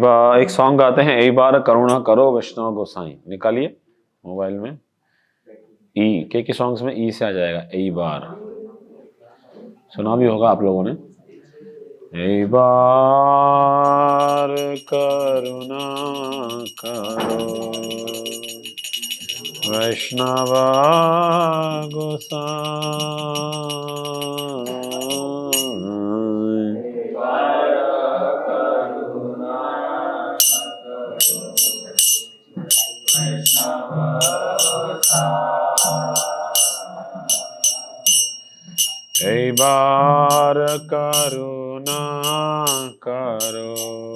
एक सॉन्ग गाते हैं, एक बार करुणा करो वैष्णव गोसाई। निकालिए मोबाइल में। ई के सॉन्ग्स में ई से आ जाएगा, एक बार। सुना भी होगा आप लोगों ने। एक बार करुणा करो वैष्णव गोसाई। एक बार करुणा करो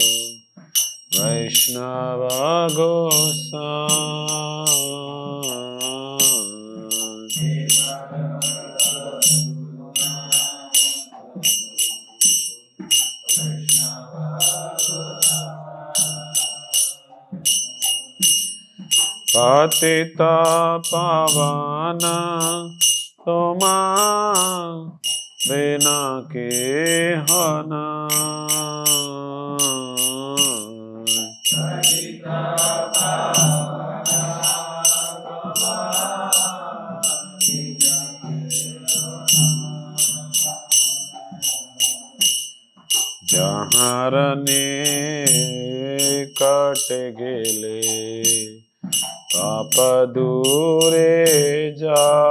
वैष्णव गोसाई। पतित पावन तुम बिना के होना। जहाँ कट गेले पाप दूरे जा।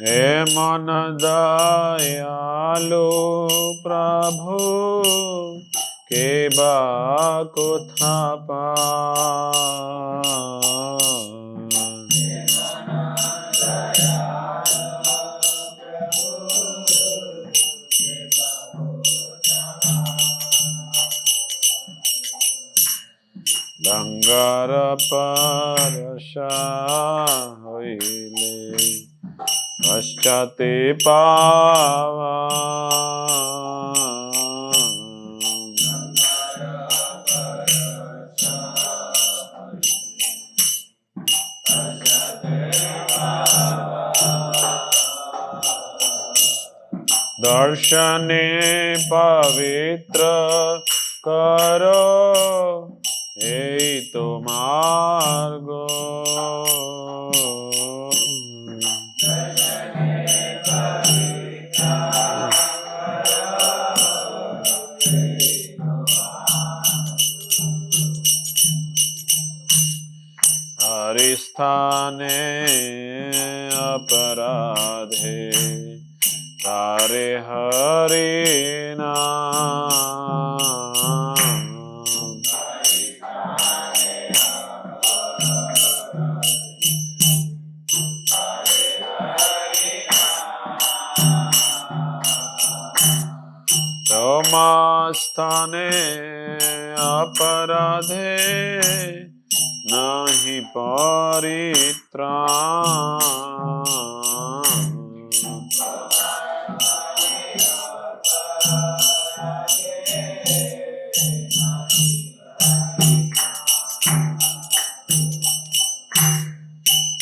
हे मन दयालु प्रभु के बाको थापा। लंगर परशा होइले पश्चाते पावा। दर्शने पवित्र करो यही तो मार्ग। हरिस्थाने अपराधे तारे हरि नाम। तमास्थाने अपराधे नहीं परित्राण।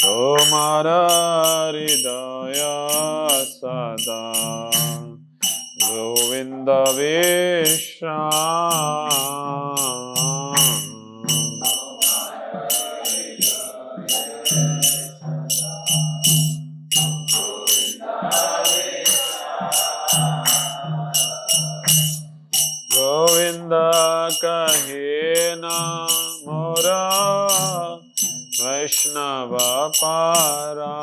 तुम्हारा हृदय सदा गोविंद विश्राम। गोविंद कहे न मोरा वैष्णव पारा।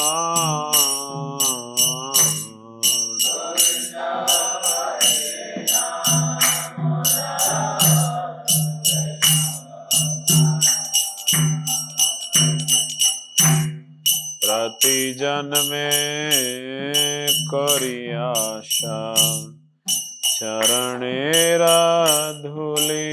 प्रति जन्मे करी आशा चरणेरा धूली।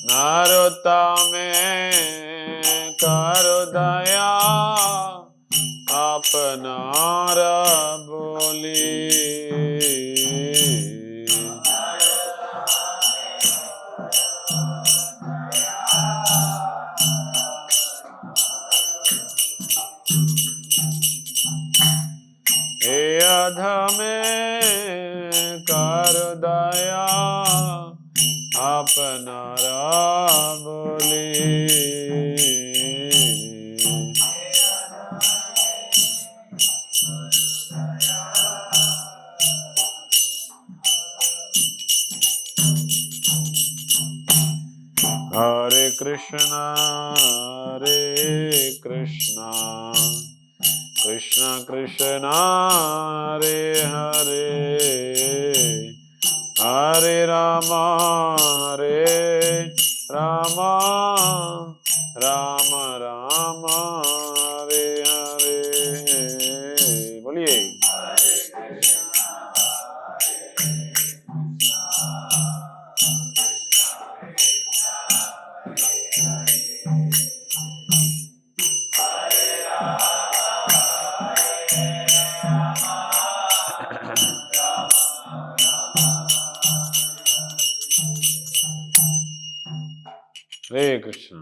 नारता में का में कर दया अपना राम बोली। हरे कृष्णा कृष्ण कृष्णा हरे हरे, हरे रामा राम राम हरे हरे। बोलिए हरे कृष्ण।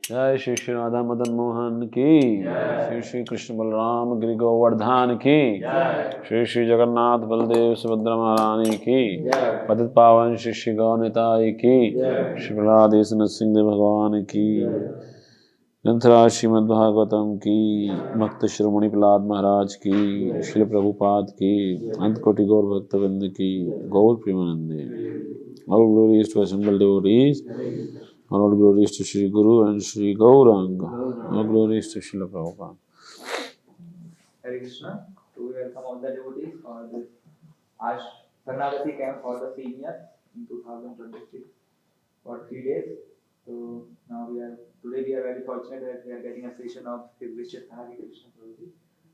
जय श्री श्री राधा मदन मोहन की, श्री श्री कृष्ण बलराम गिरि गोवर्धन की, श्री श्री जगन्नाथ बलदेव सुभद्रा महारानी की, पतित पावन श्री श्री गौनिताई की, श्री प्रहलादेश नरसिंह भगवान की, ग्रंथराज श्रीमद् भागवतम की, भक्त शिरोमणि प्रहलाद महाराज की, श्री प्रभुपाद की, अंत कोटि गौर भक्तवृंद की, गौर प्रेमानंदे। All glories to assembled devotees, all glories to Shri Guru and Shri Gauranga, all glories to Srila Prabhupada. Hare Krishna. To welcome all the devotees for this Ash Sarnagati camp for the seniors in 2026 for 3 days. So now today we are very fortunate that we are getting a session of His Gracious Hare Krishna Prabhuji.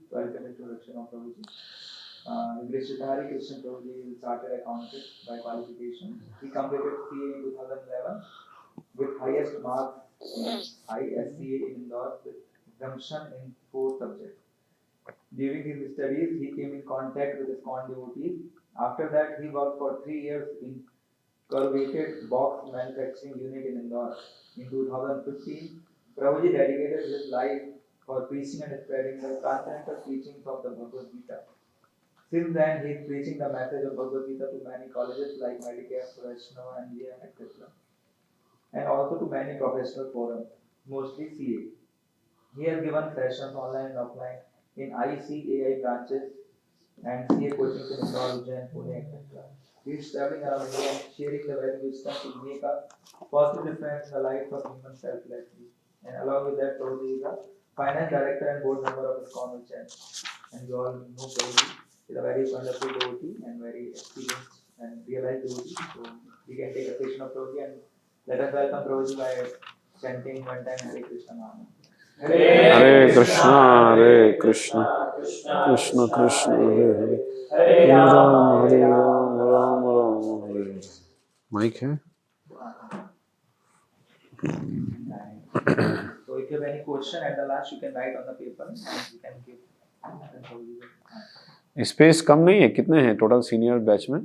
So welcome introduction of Prabhuji. Gracious Hare Krishna Prabhuji is chartered accountant by qualification. He completed CA in 2011 with highest marks in ISCA in Indore with exemption in 4 subjects. During his studies, he came in contact with ISKCON devotees. After that, he worked for 3 years in corrugated box manufacturing unit in Indore. In 2015, Prabhuji dedicated his life for preaching and spreading the transcendental teachings of the Bhagavad Gita. Since then, he is preaching the message of Bhagavad Gita to many colleges like Medicare, Vaishnava, NGM, etc. and also to many professional forums, mostly CA. He has given sessions online and offline in ICAI branches and CA coaching in Indore, Ujjain, Pune, etc. He is traveling around India and sharing the very wisdom to make a positive difference in the lives of human selflessly. And along with that, Prabhuji is a finance director and board member of ISKCON Ujjain. And you all know Prabhuji is a very wonderful devotee and very experienced and realized devotee. So we can take a session of Prabhuji and let us welcome Prabhuji by chanting one time Hare Krishna Maha. Hare Krishna Krishna Krishna Hare Hare, Hare Ram Ram Hare Hare। Mike है? So if you have any question at the last, you can write on the paper and you can give. Space कम नहीं है? कितने हैं total senior batch में?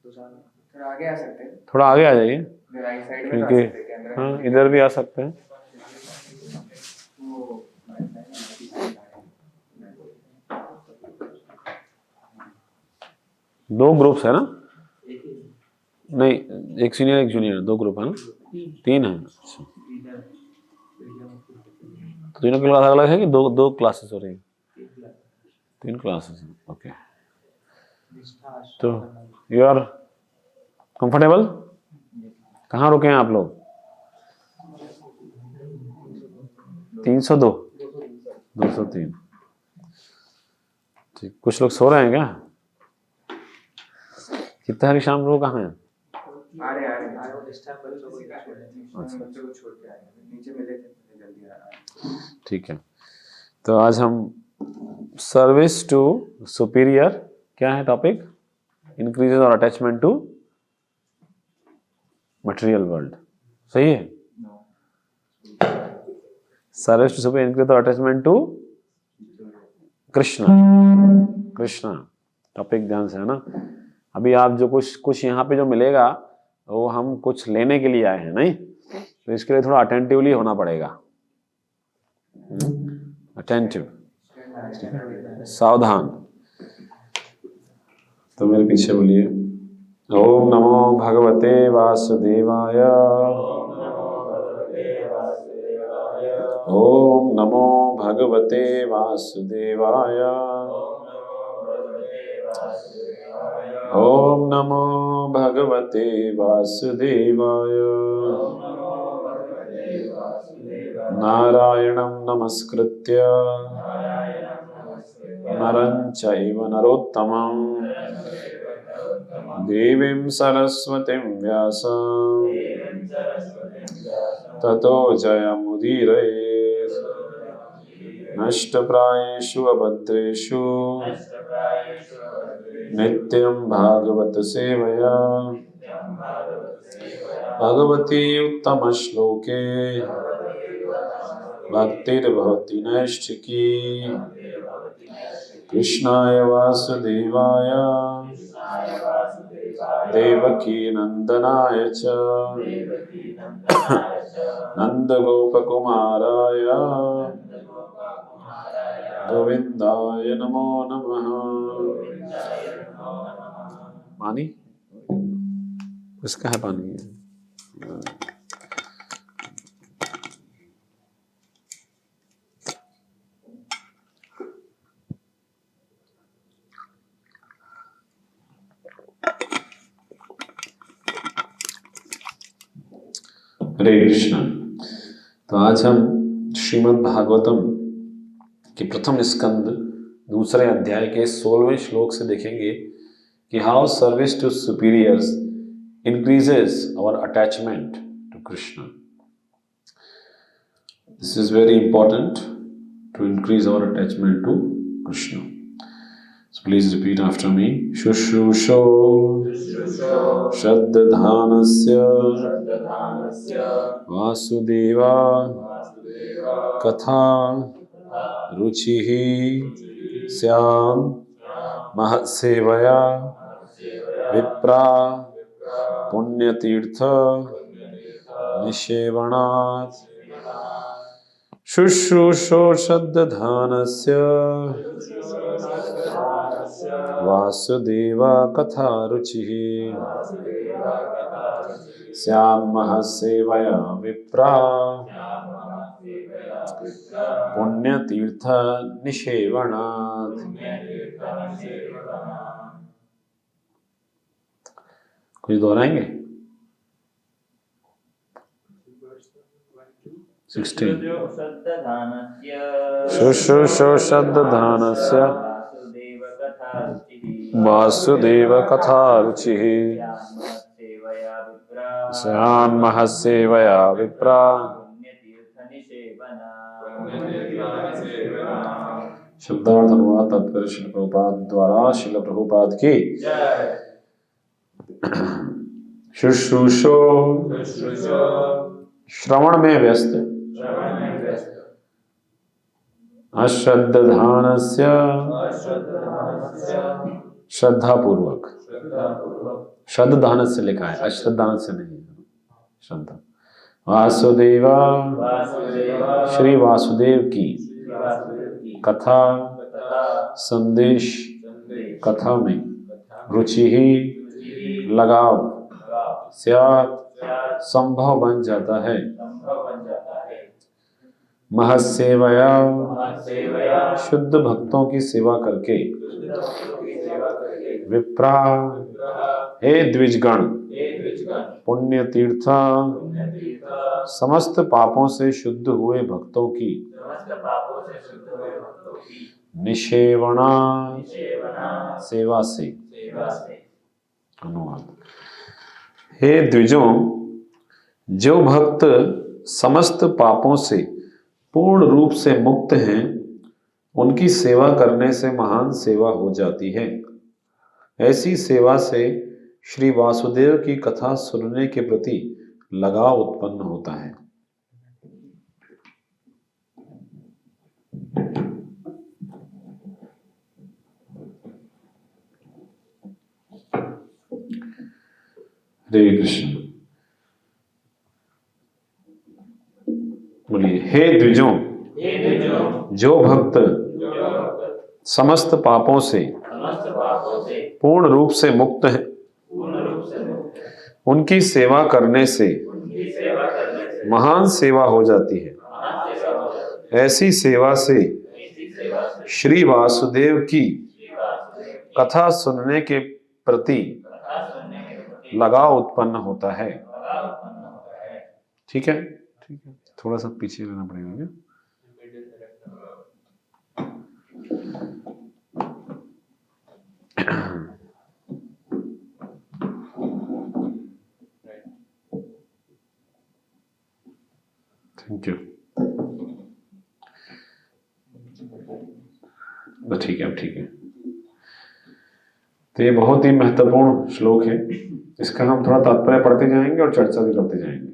थोड़ा आगे आ सकते हैं, थोड़ा आगे आ जाइए राइट साइड में क्योंकि हाँ इधर भी आ सकते हैं। दो ग्रुप्स है ना? नहीं, एक सीनियर एक जूनियर, 2 ग्रुप है ना? 3 है। अच्छा, तो तीनों की क्लास अलग है कि दो क्लासेस हो रही हैं? 3 क्लासेस हैं। ओके, तो यू आर कंफर्टेबल? कहाँ रुके हैं आप लोग? 302 203। ठीक, कुछ लोग सो रहे हैं क्या? कितना हरी शाम लोग कहाँ हैं? आ रहे बच्चों को छोड़ के आए, नीचे मिले थे, जल्दी आ रहा। ठीक है, तो आज हम सर्विस टू सुपीरियर, क्या है टॉपिक? इंक्रीजेस और अटैचमेंट टू मटेरियल वर्ल्ड, सही है? सर्विस टू सुपीरियर, इंक्रीज और अटैचमेंट टू कृष्णा टॉपिक ध्यान से है ना। अभी आप जो कुछ यहाँ पे जो मिलेगा वो हम कुछ लेने के लिए आए हैं, नहीं? तो इसके लिए थोड़ा अटेंटिवली होना पड़ेगा, अटेंटिव। सावधान। तो मेरे पीछे बोलिए, ओम नमो भगवते वासुदेवाय। ओम नमो भगवते वासुदेवाय। ओम नमो भगवते वासुदेवाय। नारायणं नमस्कृत्य नरं चैव नरोत्तमं देवीं सरस्वतीं व्यासं ततो जयमुदीरयेत्। नष्टप्रायेषु अभद्रेषु नित्यं भागवत सेवया भगवती उत्तमश्लोके भक्तिर्भवति नैष्ठिकी। कृष्णाय वासुदेवाय देवकी नंदनाय च नंदगोपकुमाराय गोविंदाय नमो नमः। पानी इसका है पानी। हरे कृष्ण। तो आज हम श्रीमद् भागवतम के प्रथम स्कंद दूसरे अध्याय के 16वें श्लोक से देखेंगे कि how service to superiors increases our attachment to Krishna. This is very important to increase our attachment to Krishna. So please repeat after me. Shushusho Shraddadhanasya Vasudeva Katha Ruchihi Syam Mahatsevaya Vipra पुण्यतीर्थ निषेवणात् शुश्रूषो शब्दधानस्य वासुदेवा कथा रुचिः स्यान्महसेवया विप्रा पुण्यतीर्थ निषेवणात्। कुछ दोहराएंगे? 16 शुश्रूषो शब्दधानस्य वासुदेव कथा रुचिः स्यान्महसेवया विप्रा। शब्दार्थ अनुवाद तात्पर्य श्रील प्रभुपाद द्वारा श्रील प्रभुपाद की। शुश्रूषो श्रवण में व्यस्त, अश्रद्धानस्य श्रद्धा पूर्वक। श्रद्धानस्य लिखा है, अश्रद्धानस्य नहीं, श्रद्धा। वासुदेवा श्री वासुदेव की कथा संदेश कथा में रुचि ही लगाव स्यात् संभव बन जाता है। महसेवया शुद्ध भक्तों की सेवा करके। विप्रा हे द्विजगण पुण्य तीर्थ समस्त पापों से शुद्ध हुए भक्तों की। निषेवणा सेवा से। अनुवाद। हे द्विजों, जो भक्त समस्त पापों से पूर्ण रूप से मुक्त हैं, उनकी सेवा करने से महान सेवा हो जाती है। ऐसी सेवा से श्री वासुदेव की कथा सुनने के प्रति लगाव उत्पन्न होता है। हरे कृष्ण। बोलिए, हे द्विजों, जो भक्त समस्त पापों से पूर्ण रूप से मुक्त हैं। उनकी सेवा करने से महान सेवा हो जाती है। ऐसी सेवा से श्री वासुदेव की कथा सुनने के प्रति लगाव उत्पन्न होता है। ठीक है, ठीक है, थोड़ा सा पीछे लेना पड़ेगा क्या? Thank you. ठीक है, अब ठीक है। तो ये बहुत ही महत्वपूर्ण श्लोक है। इसका हम थोड़ा तात्पर्य पढ़ते जाएंगे और चर्चा भी करते जाएंगे।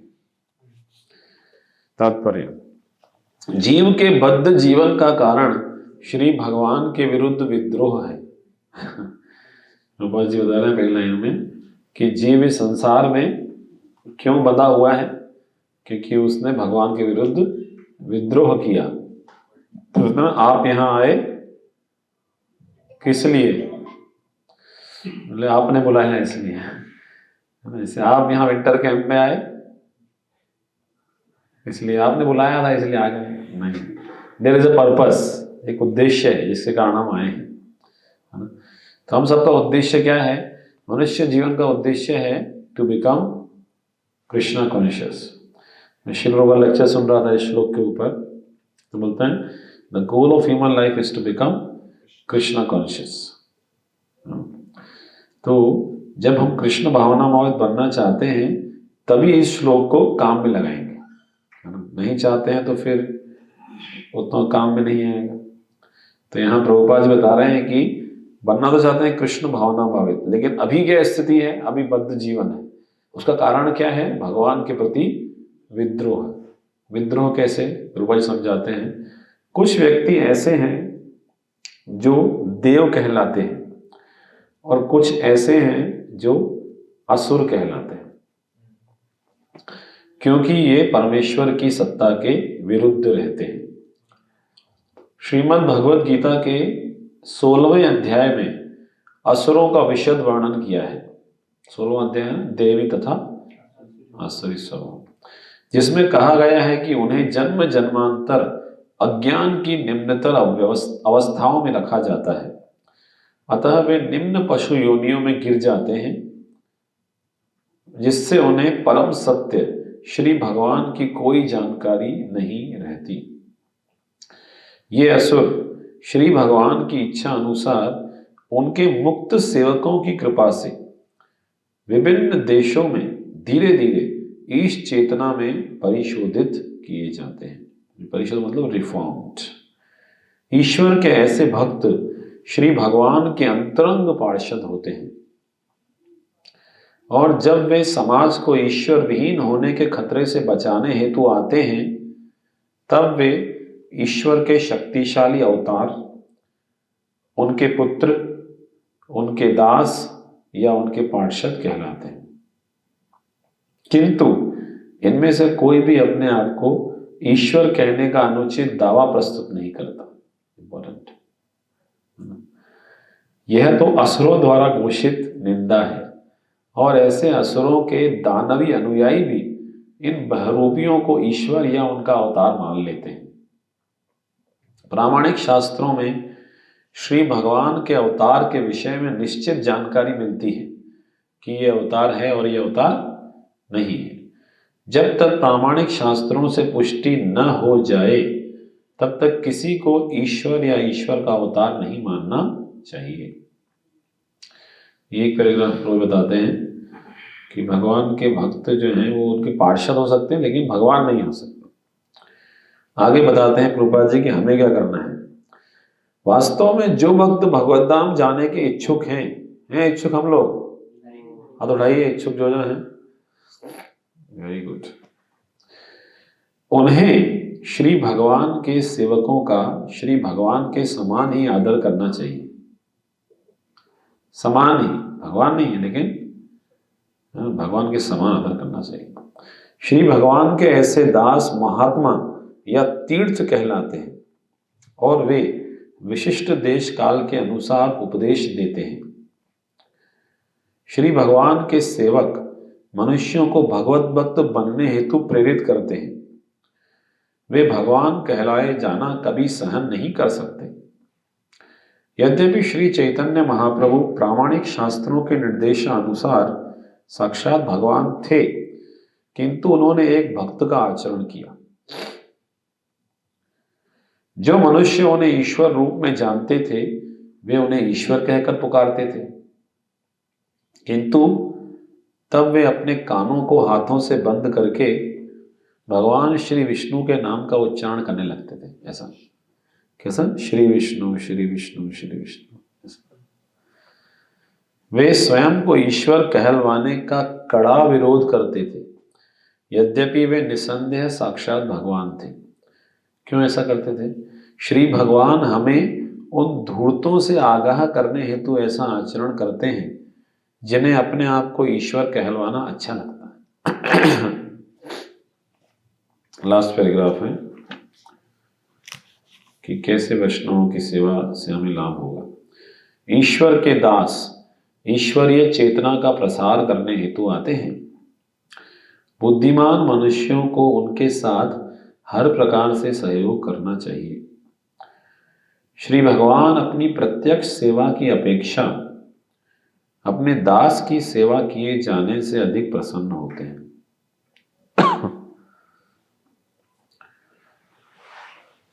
तात्पर्य, जीव के बद्ध जीवन का कारण श्री भगवान के विरुद्ध विद्रोह है। रूपा जी बता रहे हैं पहली लाइन में कि जीव इस संसार में क्यों बंधा हुआ है, क्योंकि उसने भगवान के विरुद्ध विद्रोह किया। तो आप यहाँ आए किस लिए? बोले आपने बुलाया इसलिए। जैसे आप यहाँ विंटर कैंप में आए इसलिए आपने बुलाया था इसलिए आ गए, नहीं। देयर इज अ पर्पस, एक उद्देश्य है जिसके कारण हम आए हैं, है ना। तो हम सबका उद्देश्य क्या है? मनुष्य जीवन का उद्देश्य है टू बिकम कृष्णा कॉन्शियस। मैं शिव का लेक्चर सुन रहा था इस श्लोक के ऊपर, तो बोलते हैं the goal of human life is to become Krishna conscious. तो जब हम कृष्ण भावनामय बनना चाहते हैं तभी इस श्लोक को काम में लगाएंगे, नहीं चाहते हैं तो फिर उतना काम में नहीं आएगा। तो यहाँ प्रभुपाद जी बता रहे हैं कि बनना तो चाहते हैं कृष्ण भावना भावित, लेकिन अभी क्या स्थिति है? अभी बद्ध जीवन है। उसका कारण क्या है? भगवान के प्रति विद्रोह। विद्रोह कैसे? प्रभुपाद जी समझाते हैं। कुछ व्यक्ति ऐसे हैं जो देव कहलाते हैं और कुछ ऐसे हैं जो असुर कहलाते हैं, क्योंकि ये परमेश्वर की सत्ता के विरुद्ध रहते हैं। श्रीमद् भगवद गीता के 16वें अध्याय में असुरों का विशद वर्णन किया है। 16वां अध्याय देवी तथा आसुरी स्वभाव, जिसमें कहा गया है कि उन्हें जन्म जन्मांतर अज्ञान की निम्नतर अवस्थाओं में रखा जाता है, अतः वे निम्न पशु योनियों में गिर जाते हैं, जिससे उन्हें परम सत्य श्री भगवान की कोई जानकारी नहीं रहती। ये असुर श्री भगवान की इच्छा अनुसार उनके मुक्त सेवकों की कृपा से विभिन्न देशों में धीरे धीरे ईश चेतना में परिशोधित किए जाते हैं। परिशोध मतलब रिफॉर्म्ड। ईश्वर के ऐसे भक्त श्री भगवान के अंतरंग पार्षद होते हैं, और जब वे समाज को ईश्वर विहीन होने के खतरे से बचाने हेतु आते हैं, तब वे ईश्वर के शक्तिशाली अवतार, उनके पुत्र, उनके दास या उनके पार्षद कहलाते हैं। किंतु इनमें से कोई भी अपने आप को ईश्वर कहने का अनुचित दावा प्रस्तुत नहीं करता। इंपॉर्टेंट, यह तो असुरों द्वारा घोषित निंदा है, और ऐसे असुरों के दानवी अनुयायी भी इन बहरूपियों को ईश्वर या उनका अवतार मान लेते हैं। प्रामाणिक शास्त्रों में श्री भगवान के अवतार के विषय में निश्चित जानकारी मिलती है कि ये अवतार है और ये अवतार नहीं है। जब तक प्रामाणिक शास्त्रों से पुष्टि न हो जाए तब तक किसी को ईश्वर या ईश्वर का अवतार नहीं मानना चाहिए। एक पैराग्राफ रोज बताते हैं कि भगवान के भक्त जो हैं वो उनके पार्षद हो सकते हैं लेकिन भगवान नहीं हो सकते। आगे बताते हैं प्रभुपाद जी कि हमें क्या करना है। वास्तव में जो भक्त भगवत धाम जाने के इच्छुक हैं इच्छुक हम लोग, हाथ उठाइए इच्छुक जो हैं। Very good. उन्हें श्री भगवान के सेवकों का श्री भगवान के समान ही आदर करना चाहिए। समान ही, भगवान नहीं है लेकिन भगवान के समान आदर करना चाहिए। श्री भगवान के ऐसे दास महात्मा या तीर्थ कहलाते हैं, और वे विशिष्ट देश काल के अनुसार उपदेश देते हैं। श्री भगवान के सेवक मनुष्यों को भगवत भक्त बनने हेतु प्रेरित करते हैं। वे भगवान कहलाए जाना कभी सहन नहीं कर सकते। यद्यपि श्री चैतन्य महाप्रभु प्रामाणिक शास्त्रों के निर्देशानुसार साक्षात भगवान थे, किंतु उन्होंने एक भक्त का आचरण किया। जो मनुष्य उन्हें ईश्वर रूप में जानते थे, वे उन्हें ईश्वर कहकर पुकारते थे, किंतु तब वे अपने कानों को हाथों से बंद करके भगवान श्री विष्णु के नाम का उच्चारण करने लगते थे। ऐसा कैसा? श्री विष्णु श्री विष्णु श्री विष्णु। वे स्वयं को ईश्वर कहलवाने का कड़ा विरोध करते थे, यद्यपि वे निसंदेह साक्षात भगवान थे। क्यों ऐसा करते थे? श्री भगवान हमें उन धूर्तों से आगाह करने हेतु ऐसा आचरण करते हैं जिन्हें अपने आप को ईश्वर कहलवाना अच्छा लगता है। लास्ट पैराग्राफ है कि कैसे वैष्णवों की सेवा से हमें लाभ होगा। ईश्वर के दास ईश्वरीय चेतना का प्रसार करने हेतु आते हैं। बुद्धिमान मनुष्यों को उनके साथ हर प्रकार से सहयोग करना चाहिए। श्री भगवान अपनी प्रत्यक्ष सेवा की अपेक्षा अपने दास की सेवा किए जाने से अधिक प्रसन्न होते हैं।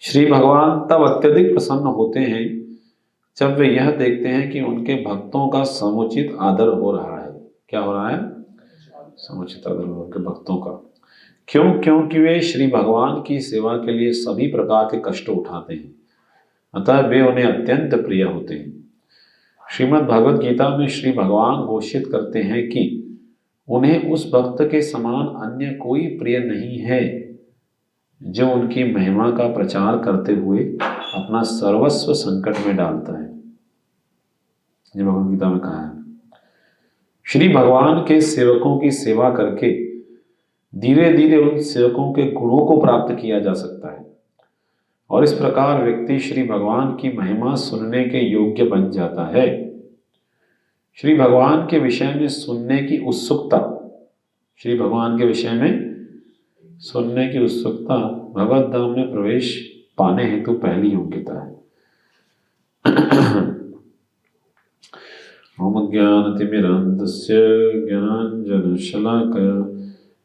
श्री भगवान तब अत्यधिक प्रसन्न होते हैं जब वे यह देखते हैं कि उनके भक्तों का समुचित आदर हो रहा है। क्या हो रहा है? समुचित आदर हो उनके भक्तों का। क्यों? क्योंकि वे श्री भगवान की सेवा के लिए सभी प्रकार के कष्ट उठाते हैं, अतः वे उन्हें अत्यंत प्रिय होते हैं। श्रीमद् भगवद गीता में श्री भगवान घोषित करते हैं कि उन्हें उस भक्त के समान अन्य कोई प्रिय नहीं है जो उनकी महिमा का प्रचार करते हुए अपना सर्वस्व संकट में डालता है। ये भगवद गीता में कहा है। श्री भगवान के सेवकों की सेवा करके धीरे धीरे उन सेवकों के गुणों को प्राप्त किया जा सकता है और इस प्रकार व्यक्ति श्री भगवान की महिमा सुनने के योग्य बन जाता है। श्री भगवान के विषय में सुनने की उत्सुकता, श्री भगवान के विषय में सुनने की उत्सुकता भगवत धाम में प्रवेश पाने हेतु पहली योग्यता है। ओम ज्ञानतिमिरान्धस्य ज्ञानाञ्जनशलाकया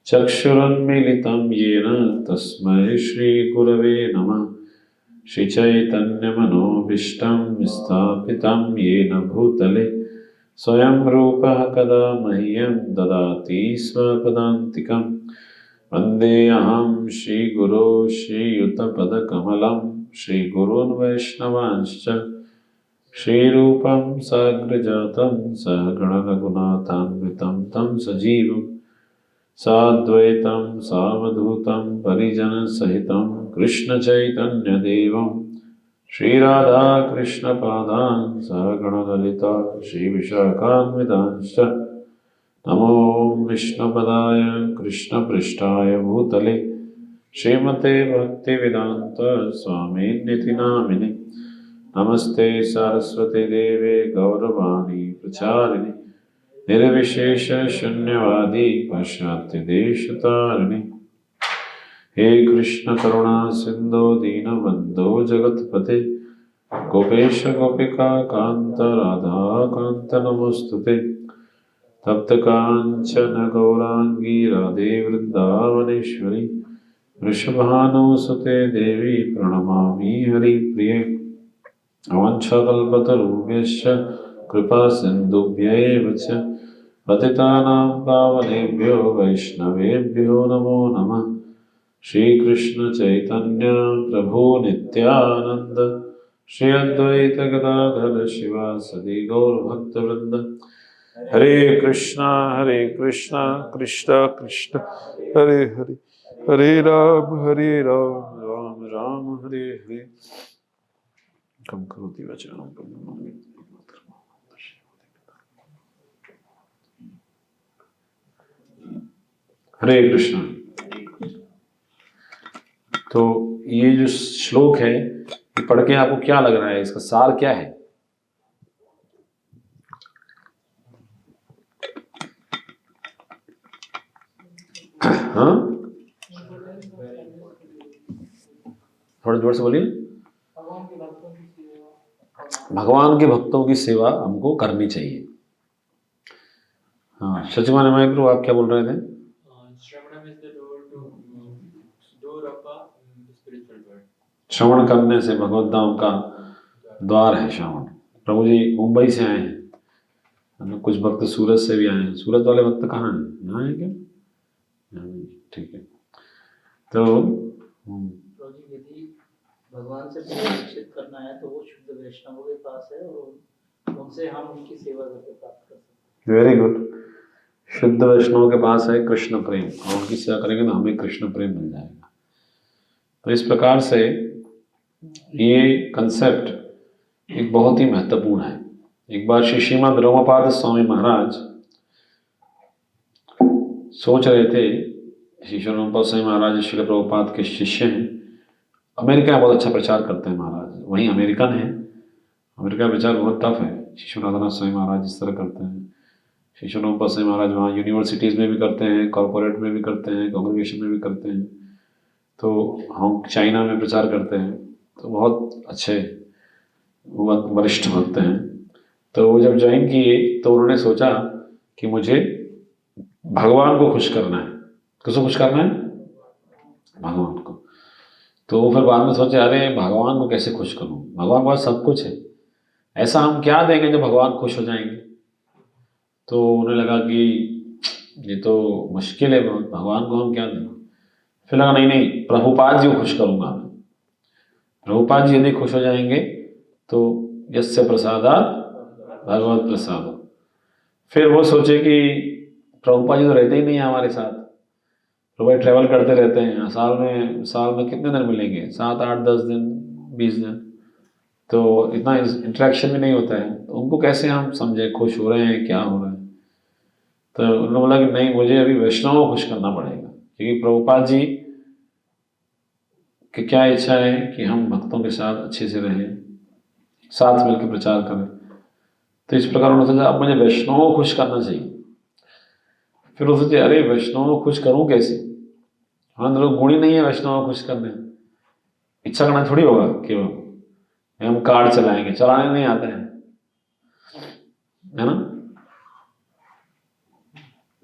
चक्षुरुन्मीलितं येन तस्मै श्रीगुरवे नमः। श्रीचैतन्यमनोभीष्टं स्थापितं येन भूतले स्वयं रूपः कदा मह्यं ददाति स्वपदान्तिकं। वन्देऽहं श्रीगुरो श्रीयुतपदकमलं श्रीगुरून् वैष्णवांश्च श्रीरूपं साग्रजातं सहगणरघुनाथान्वितं तं सजीवं साद्वैतं सावधूतं परिजनसहितं कृष्णचैतन्यदेवं श्रीराधाकृष्णपादान् सहगणललिता श्रीविशाखान्वितांश्च। नमो विष्णुपदाय कृष्णपृष्ठाय भूतले श्रीमते भक्तिवेदान्त स्वामिनिति नामिने। नमस्ते सरस्वती देवे गौरवाणी प्रचारिणे निर्विशेष शून्यवादी पाश्चात्य देशतारिणे। हे कृष्ण करुणा सिंधु दीनबंधो जगत्पते गोपेश गोपिका कांत राधा कांत नमोस्तुते। तप्त कांचन गौरांगी राधे वृंदावनेश्वरी वृषभानुसुते देवी प्रणमामि हरिप्रिये। अवांछाकल्पतरुभ्यश्च कृपा सिन्धुभ्यैव च पतितानां पावनेभ्यो वैष्णवेभ्यो नमो नमः। श्रीकृष्ण चैतन्य प्रभु नित्यानंद श्री अद्वैत गदाधर शिवासदि गौरभक्तवृंद। हरे कृष्णा कृष्ण कृष्ण हरे हरे, हरे राम राम राम हरे हरे। कम करोति वाचालं हरे कृष्ण। तो ये जो श्लोक है पढ़ के आपको क्या लग रहा है, इसका सार क्या है? हाँ, थोड़ा जोर से बोलिए। भगवान के भक्तों की सेवा हमको करनी चाहिए। हाँ, सचिवान माइक्रो, आप क्या बोल रहे थे? श्रवण करने से भगवत धाम का द्वार है श्रवण। प्रभु जी मुंबई से आए हैं, मतलब कुछ भक्त सूरत से भी आए हैं। सूरत वाले भक्त कहाँ हैं? यहाँ है क्या? ठीक है। तो यदि भगवान से परिचित करना है तो वो शुद्ध वैष्णवों के पास है और उनसे हम उनकी सेवा करके प्राप्त कर सकते हैं। Very good. शुद्ध वैष्णव के पास है कृष्ण प्रेम, और उनकी सेवा करेंगे तो हमें कृष्ण प्रेम मिल जाएगा। तो इस प्रकार से ये कंसेप्ट एक बहुत ही महत्वपूर्ण है। एक बार श्री श्रीमद रोमापाद स्वामी महाराज सोच रहे थे, श्री रोमापाद स्वामी महाराज श्रील प्रभुपाद के शिष्य हैं। अमेरिका में बहुत अच्छा प्रचार करते हैं महाराज, वहीं अमेरिकन है। अमेरिका में प्रचार बहुत टफ है। श्री राधानाथ स्वामी महाराज इस तरह करते हैं, श्री रोमापाद स्वामी महाराज वहाँ यूनिवर्सिटीज़ में भी करते हैं, कॉरपोरेट में भी करते हैं, कांग्रेगेशन में भी करते हैं। तो हम चाइना में प्रचार करते हैं, तो बहुत अच्छे वरिष्ठ भक्त हैं। तो वो जब ज्वाइन किए तो उन्होंने सोचा कि मुझे भगवान को खुश करना है। किसको खुश करना है? भगवान को। तो फिर बाद में सोचे, अरे भगवान को कैसे खुश करूं? भगवान के पास सब कुछ है, ऐसा हम क्या देंगे जो भगवान खुश हो जाएंगे? तो उन्हें लगा कि ये तो मुश्किल है, भगवान को हम क्या दें। फिर लगा नहीं, प्रभुपाद जी को खुश करूंगा मैं। प्रभुपाद जी यदि खुश हो जाएंगे तो यस्य प्रसादात् भगवत प्रसाद। फिर वो सोचे कि प्रभुपाद जी तो रहते ही नहीं है हमारे साथ, प्रभु ट्रैवल करते रहते हैं, साल में कितने दिन मिलेंगे? 7, 8, 10 दिन, 20 दिन, तो इतना इंटरेक्शन भी नहीं होता है। तो उनको कैसे हम समझे खुश हो रहे हैं, क्या हो रहा है? तो उन्होंने बोला कि नहीं, मुझे अभी वैष्णव को खुश करना पड़ेगा, क्योंकि प्रभुपाद जी कि क्या इच्छा है कि हम भक्तों के साथ अच्छे से रहें, साथ मिलकर प्रचार करें। तो इस प्रकार उन्होंने सोचा अब मुझे वैष्णवों को खुश करना चाहिए। फिर वो सोचे, अरे वैष्णवों को खुश करूं कैसे? हमारे लोग गुण ही नहीं है वैष्णवों को खुश करने। इच्छा करना थोड़ी होगा केवल हम कार चलाएंगे, चलाने नहीं आता है ना?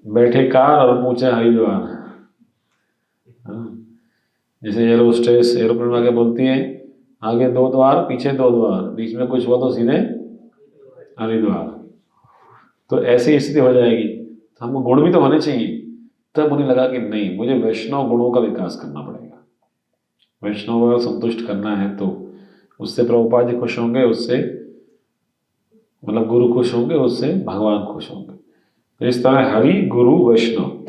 बैठे कार और पूछे हरिद्वार। जैसे एयर होस्टेस एरोप्लेन में आके बोलती है, आगे 2 द्वार, पीछे 2 द्वार, बीच में कुछ हुआ तो सीधे हरिद्वार। तो ऐसी स्थिति हो जाएगी। तो हमको गुण भी तो होने चाहिए। तब उन्हें लगा कि नहीं, मुझे वैष्णव गुणों का विकास करना पड़ेगा। वैष्णव को संतुष्ट करना है तो उससे प्रभुपाद जी खुश होंगे, उससे मतलब गुरु खुश होंगे, उससे भगवान खुश होंगे। तो इस तरह हरि, गुरु, वैष्णव,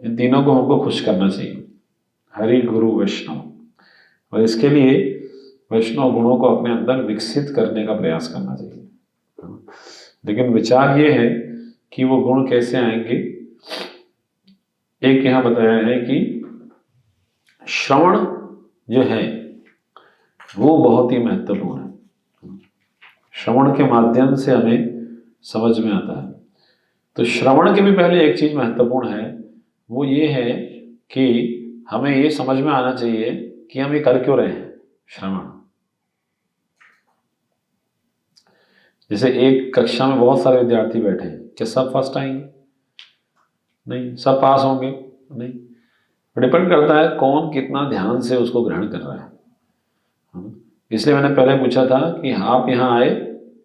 इन तीनों को हमको खुश करना चाहिए। हरि, गुरु, वैष्णव। और इसके लिए वैष्णव गुणों को अपने अंदर विकसित करने का प्रयास करना चाहिए। लेकिन विचार ये है कि वो गुण कैसे आएंगे। एक यहाँ बताया है कि श्रवण जो है वो बहुत ही महत्वपूर्ण है। श्रवण के माध्यम से हमें समझ में आता है। तो श्रवण के भी पहले एक चीज महत्वपूर्ण है, वो ये है कि हमें ये समझ में आना चाहिए कि हम ये कर क्यों रहे हैं श्रवण। जैसे एक कक्षा में बहुत सारे विद्यार्थी बैठे हैं, क्या सब फर्स्ट आएंगे? नहीं। सब पास होंगे? नहीं। डिपेंड करता है कौन कितना ध्यान से उसको ग्रहण कर रहा है। इसलिए मैंने पहले पूछा था कि आप यहाँ आए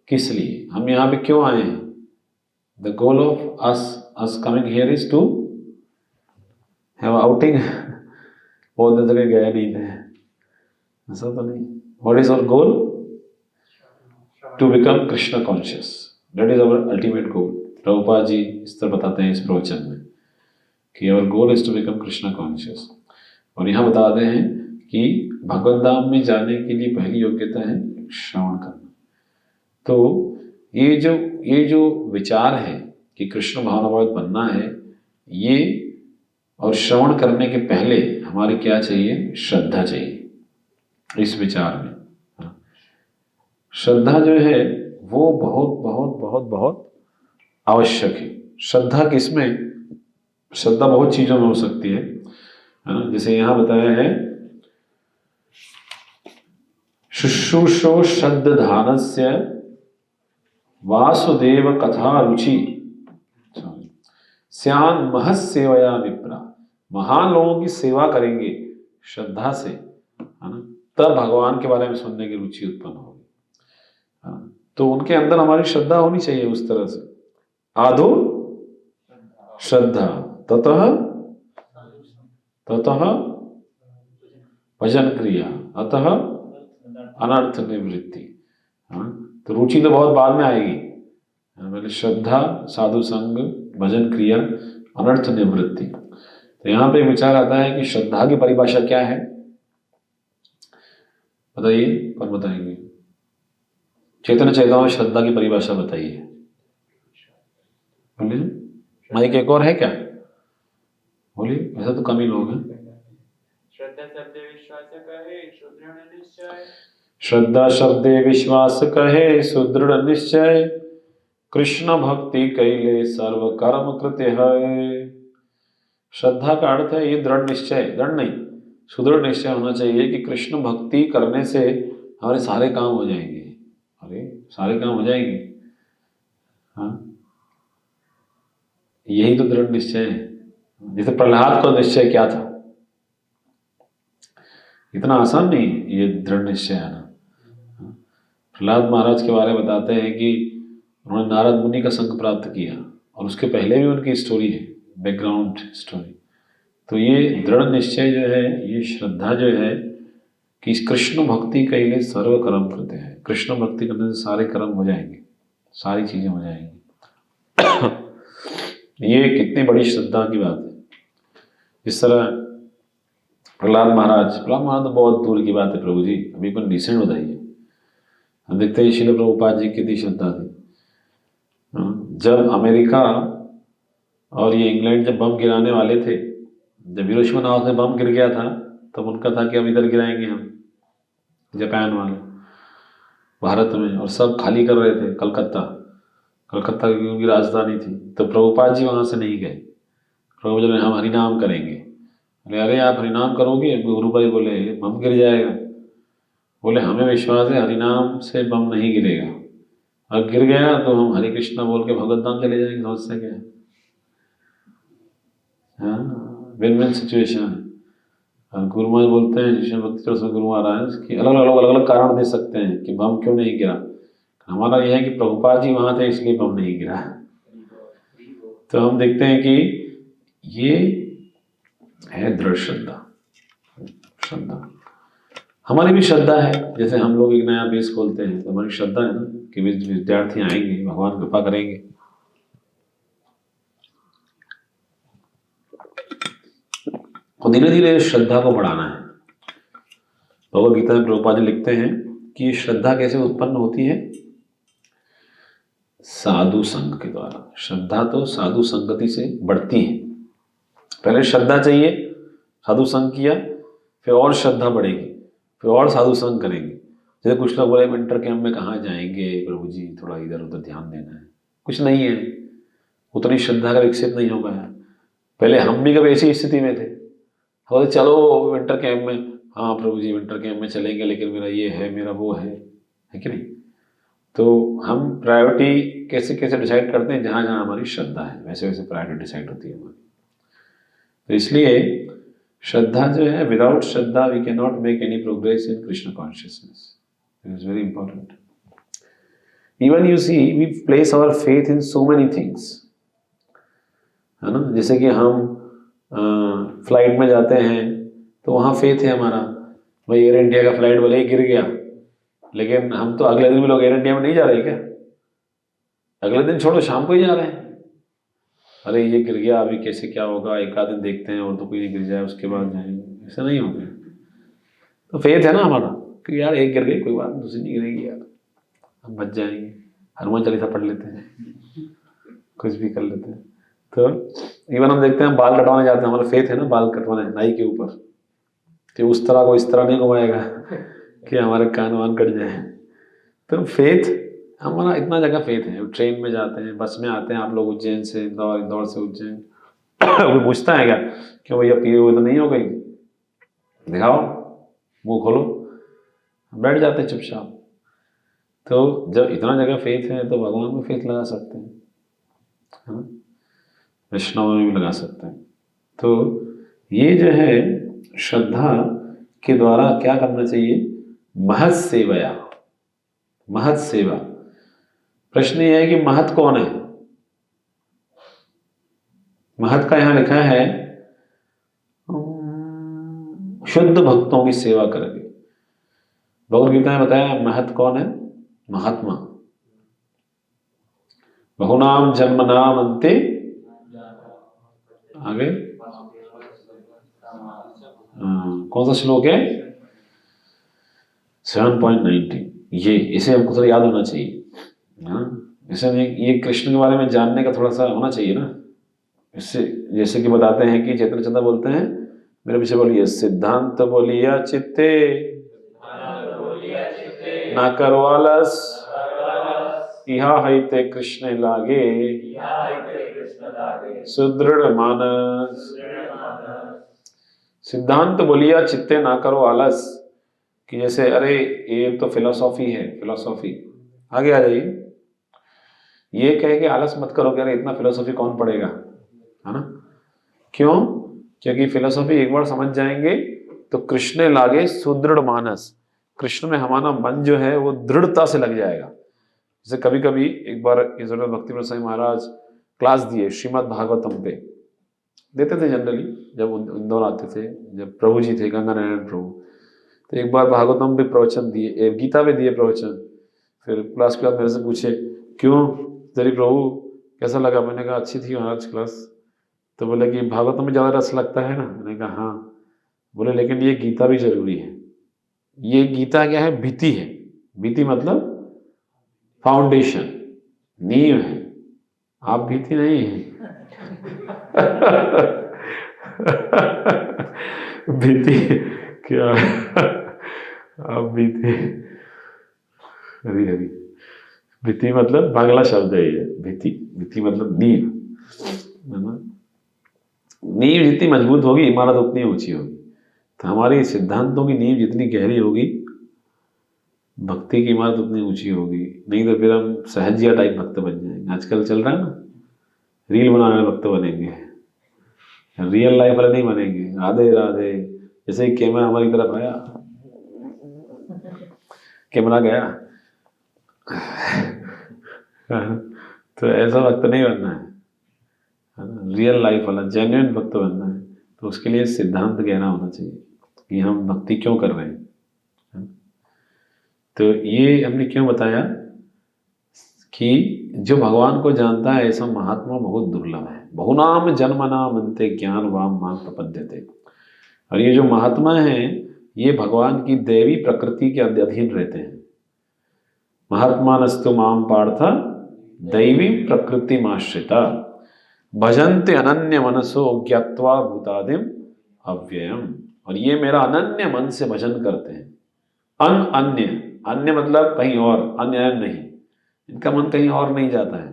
किस लिए, हम यहाँ पे क्यों आए हैं? The goal of us coming here is to have outing. बहुत जगह गए नहीं थे, ऐसा तो नहीं। What is our goal? To become Krishna conscious, that is our ultimate goal. Prabhupada ji इस तरह बताते हैं इस प्रवचन में कि our goal is to become Krishna conscious. और यहाँ बताते हैं कि भगवत धाम में जाने के लिए पहली योग्यता है श्रवण करना। तो ये जो विचार है कि कृष्ण भावनाभावित बनना है, ये और श्रवण करने के पहले हमारी क्या चाहिए? श्रद्धा चाहिए इस विचार में। श्रद्धा जो है वो बहुत बहुत बहुत बहुत आवश्यक है। श्रद्धा किसमें? श्रद्धा बहुत चीजों में हो सकती है ना। जैसे यहाँ बताया है शुश्रूषो श्रद्धानस्य वासुदेव कथा रुचि स्यान महत् सेवया विप्रा। महान लोगों की सेवा करेंगे श्रद्धा से, है ना, तब भगवान के बारे में सुनने की रुचि उत्पन्न होगी। तो उनके अंदर हमारी श्रद्धा होनी चाहिए उस तरह से। आदो श्रद्धा ततः ततः भजन क्रिया अतः अनर्थ निवृत्ति। तो रुचि तो बहुत बाद में आएगी, पहले श्रद्धा, साधु संग, भजन क्रिया, अनर्थ निवृत्ति। तो यहाँ पे विचार आता है कि श्रद्धा की परिभाषा क्या है, बताइए। कौन बताएंगे? चैतन्य चेतावनी श्रद्धा की परिभाषा बताइए। बोलिए। माइक एक और है क्या? बोलिए। वैसे तो कम ही लोग हैं। श्रद्धा शब्दे विश्वास कहे सुदृढ़ निश्चय। श्रद्धा शब्दे विश्वास कहे सुदृढ़ निश्चय कृष्ण भक्ति कैले सर्व कर्म कृत्य है। श्रद्धा का अर्थ है ये दृढ़ निश्चय, दृढ़ नहीं सुदृढ़ निश्चय होना चाहिए कि कृष्ण भक्ति करने से हमारे सारे काम हो जाएंगे। अरे सारे काम हो जाएंगे, हाँ, यही तो दृढ़ निश्चय है। जैसे प्रहलाद का निश्चय क्या था, इतना आसान नहीं ये दृढ़ निश्चय है ना। प्रहलाद महाराज के बारे में बताते हैं कि उन्होंने नारद मुनि का संग प्राप्त किया और उसके पहले भी उनकी स्टोरी है, बैकग्राउंड स्टोरी। तो ये दृढ़ निश्चय जो है, ये श्रद्धा जो है कि इस कृष्ण भक्ति के लिए सर्व कर्म करते हैं। कृष्ण भक्ति करने से सारे कर्म हो जाएंगे, सारी चीजें हो जाएंगी। ये कितनी बड़ी श्रद्धा की बात है। इस तरह प्रहलाद महाराज तो बहुत दूर की बात है प्रभु जी, अभी अपन रिसेंट बताइए। हम देखते हैं श्रील प्रभुपाद जी की कितनी श्रद्धा थी। जब अमेरिका और ये इंग्लैंड जब बम गिराने वाले थे, जब हिरोशिमा हाउस में बम गिर गया था, तब उनका था कि अब इधर गिराएंगे हम, जापान वाले भारत में, और सब खाली कर रहे थे कलकत्ता की उनकी राजधानी थी। तो प्रभुपाद जी वहाँ से नहीं गए। प्रभु जी ने हम हरिनाम करेंगे। अरे आप हरिनाम करोगे? गुरु भाई बोले बम गिर जाएगा। बोले हमें विश्वास है हरिनाम से बम नहीं गिरेगा, अब गिर गया तो हम हरे कृष्णा बोल के भगवत धाम चले जाएंगे। समझ से क्या? हाँ, विन विन सिचुएशन है। गुरु महाराज बोलते हैं शिष्य भक्ति उसमें गुरु महाराज कि अलग अलग कारण दे सकते हैं कि बम क्यों नहीं गिरा। हमारा यह है कि प्रभुपाद जी वहाँ थे इसलिए बम नहीं गिरा। तो हम देखते हैं कि ये है दृढ़ श्रद्धा। हमारी भी श्रद्धा है। जैसे हम लोग एक नया बेस खोलते हैं तो हमारी श्रद्धा है ना कि विद्यार्थी आएंगे, भगवान कृपा करेंगे। और धीरे धीरे श्रद्धा को बढ़ाना है। भगवद गीता में प्रभुपाद जी लिखते हैं कि श्रद्धा कैसे उत्पन्न होती है? साधु संग के द्वारा। श्रद्धा तो साधु संगति से बढ़ती है। पहले श्रद्धा चाहिए, साधु संग किया, फिर और श्रद्धा बढ़ेगी, फिर और साधु संग करेंगे। जैसे कुछ लोग बोले विंटर कैंप में कहाँ जाएंगे प्रभु जी, थोड़ा इधर उधर ध्यान देना है। कुछ नहीं है, उतनी श्रद्धा का विकसित नहीं हो पाया। पहले हम भी कभी ऐसी स्थिति में थे, बोले चलो विंटर कैंप में, हाँ प्रभु जी विंटर कैंप में चलेंगे, लेकिन मेरा ये है, मेरा वो है कि नहीं। तो हम प्रायोरिटी कैसे कैसे डिसाइड करते हैं? जहाँ जहाँ हमारी श्रद्धा है वैसे वैसे प्रायोरिटी डिसाइड होती है हमारी। तो इसलिए श्रद्धा जो है, without shraddha we can not make any progress in Krishna consciousness. It is very important. Even you see we place our faith in so many things, है ना। जैसे कि हम फ्लाइट में जाते हैं तो वहाँ फेथ है हमारा, भाई एयर इंडिया का फ्लाइट भले ही गिर गया, लेकिन हम तो अगले दिन भी लोग एयर इंडिया में नहीं जा रहे क्या? अगले दिन छोड़ो, शाम को ही जा रहे हैं। अरे ये गिर गया, अभी कैसे क्या होगा, एक आध दिन देखते हैं और तो कोई नहीं गिर जाए उसके बाद जाएंगे, ऐसा नहीं होगा। तो फेथ है ना हमारा कि यार एक गिर गई कोई बात, दूसरी नहीं गिरेगी यार, हम बच जाएंगे, हनुमान चालीसा पढ़ लेते हैं, कुछ भी कर लेते हैं। तो इवन हम देखते हैं बाल कटवाने जाते हैं, हमारा फेथ है ना बाल कटवाने नाई के ऊपर, कि उस तरह को इस तरह नहीं घुमाएगा कि हमारे कान वान कट जाए। तो फेथ, हमारा इतना जगह फेथ है, ट्रेन में जाते हैं, बस में आते हैं आप लोग उज्जैन से इंदौर, इंदौर से उज्जैन, कोई पूछता है क्या क्यों भैया पिए हुए तो नहीं हो गई, दिखाओ मुंह खोलो, बैठ जाते हैं चुपचाप। तो जब इतना जगह फेथ है तो भगवान में फेथ लगा सकते हैं, है ना, वैष्णव में भी लगा सकते हैं। तो ये जो है श्रद्धा के द्वारा क्या करना चाहिए, महत सेवया, महत सेवा। प्रश्न ये है कि महत कौन है, महत का यहां लिखा है शुद्ध भक्तों की सेवा करके। भगवद गीता में बताया महत कौन है, महात्मा। बहुनाम जन्मनाम अन्ते, आगे कौन सा श्लोक है, 7.19, ये इसे हमको थोड़ा याद होना चाहिए। हाँ, इसे ये कृष्ण के बारे में जानने का थोड़ा सा होना चाहिए ना। इससे जैसे कि बताते हैं कि चैतन्य चंद्र बोलते हैं, मेरे पीछे बोलिए, सिद्धांत बोलिया चित्ते ना करो आलस, इहा हईते कृष्ण लागे सुदृढ़ मानस। सिद्धांत बोलिया चित्ते ना करो आलस, कि जैसे अरे ये तो फिलोसॉफी है, फिलोसॉफी, आगे आ जाइए, ये कहे कि आलस मत करो, अरे इतना फिलोसॉफी कौन पढ़ेगा, है ना। क्यों, क्योंकि फिलोसॉफी एक बार समझ जाएंगे तो कृष्ण लागे सुदृढ़ मानस, कृष्ण में हमारा मन जो है वो दृढ़ता से लग जाएगा। जैसे कभी कभी एक बार इधर भक्ति प्रसाद स्वामी महाराज क्लास दिए श्रीमद् भागवतम पे, देते थे जनरली जब इंदौर आते थे, जब प्रभु जी थे गंगा नारायण प्रभु, तो एक बार भागवतम पे प्रवचन दिए, गीता पे दिए प्रवचन। फिर क्लास के बाद मेरे से पूछे क्यों तेरी प्रभु कैसा लगा, मैंने कहा अच्छी थी महाराज क्लास। तो बोले कि भागवतम में ज़्यादा रस लगता है ना, मैंने कहा हाँ। बोले लेकिन ये गीता भी जरूरी है। ये गीता क्या है, भित्ति है, भित्ति मतलब फाउंडेशन, नींव है, आप भित्ति नहीं है। भित्ति क्या, आप भित्ति, हरी हरी, भित्ति मतलब बांग्ला शब्द है ये, भित्ति, भित्ति मतलब नींव, है ना। नींव जितनी मजबूत होगी इमारत उतनी ऊंची होगी। तो हमारी सिद्धांतों की नींव जितनी गहरी होगी भक्ति की इमारत उतनी ऊंची होगी। नहीं तो फिर हम सहजिया टाइप भक्त बन जाएंगे। आजकल चल रहा है ना, रील बनाने वाले भक्त बनेंगे, रियल लाइफ वाले नहीं बनेंगे। राधे राधे, जैसे ही कैमरा हमारी तरफ आया, कैमरा गया, तो ऐसा भक्त नहीं बनना है ना, रियल लाइफ वाला जेन्युइन भक्त बनना है। तो उसके लिए सिद्धांत गहरा होना चाहिए कि हम भक्ति क्यों कर रहे हैं। तो ये हमने क्यों बताया कि जो भगवान को जानता है ऐसा महात्मा बहुत दुर्लभ है। बहुनाम जन्मनाम अन्ते ज्ञान वाम मां प्रपद्यते। और ये जो महात्मा है ये भगवान की दैवी प्रकृति के अधीन रहते हैं। महात्मानस्तु माम पार्थ दैवी प्रकृति माश्रिता भजन्ते अनन्य मनसो ज्ञात्वा भूतादिम अव्ययम। और ये मेरा अनन्य मन से भजन करते हैं। अन्य, अन्य मतलब कहीं और, अन्य नहीं, इनका मन कहीं और नहीं जाता है।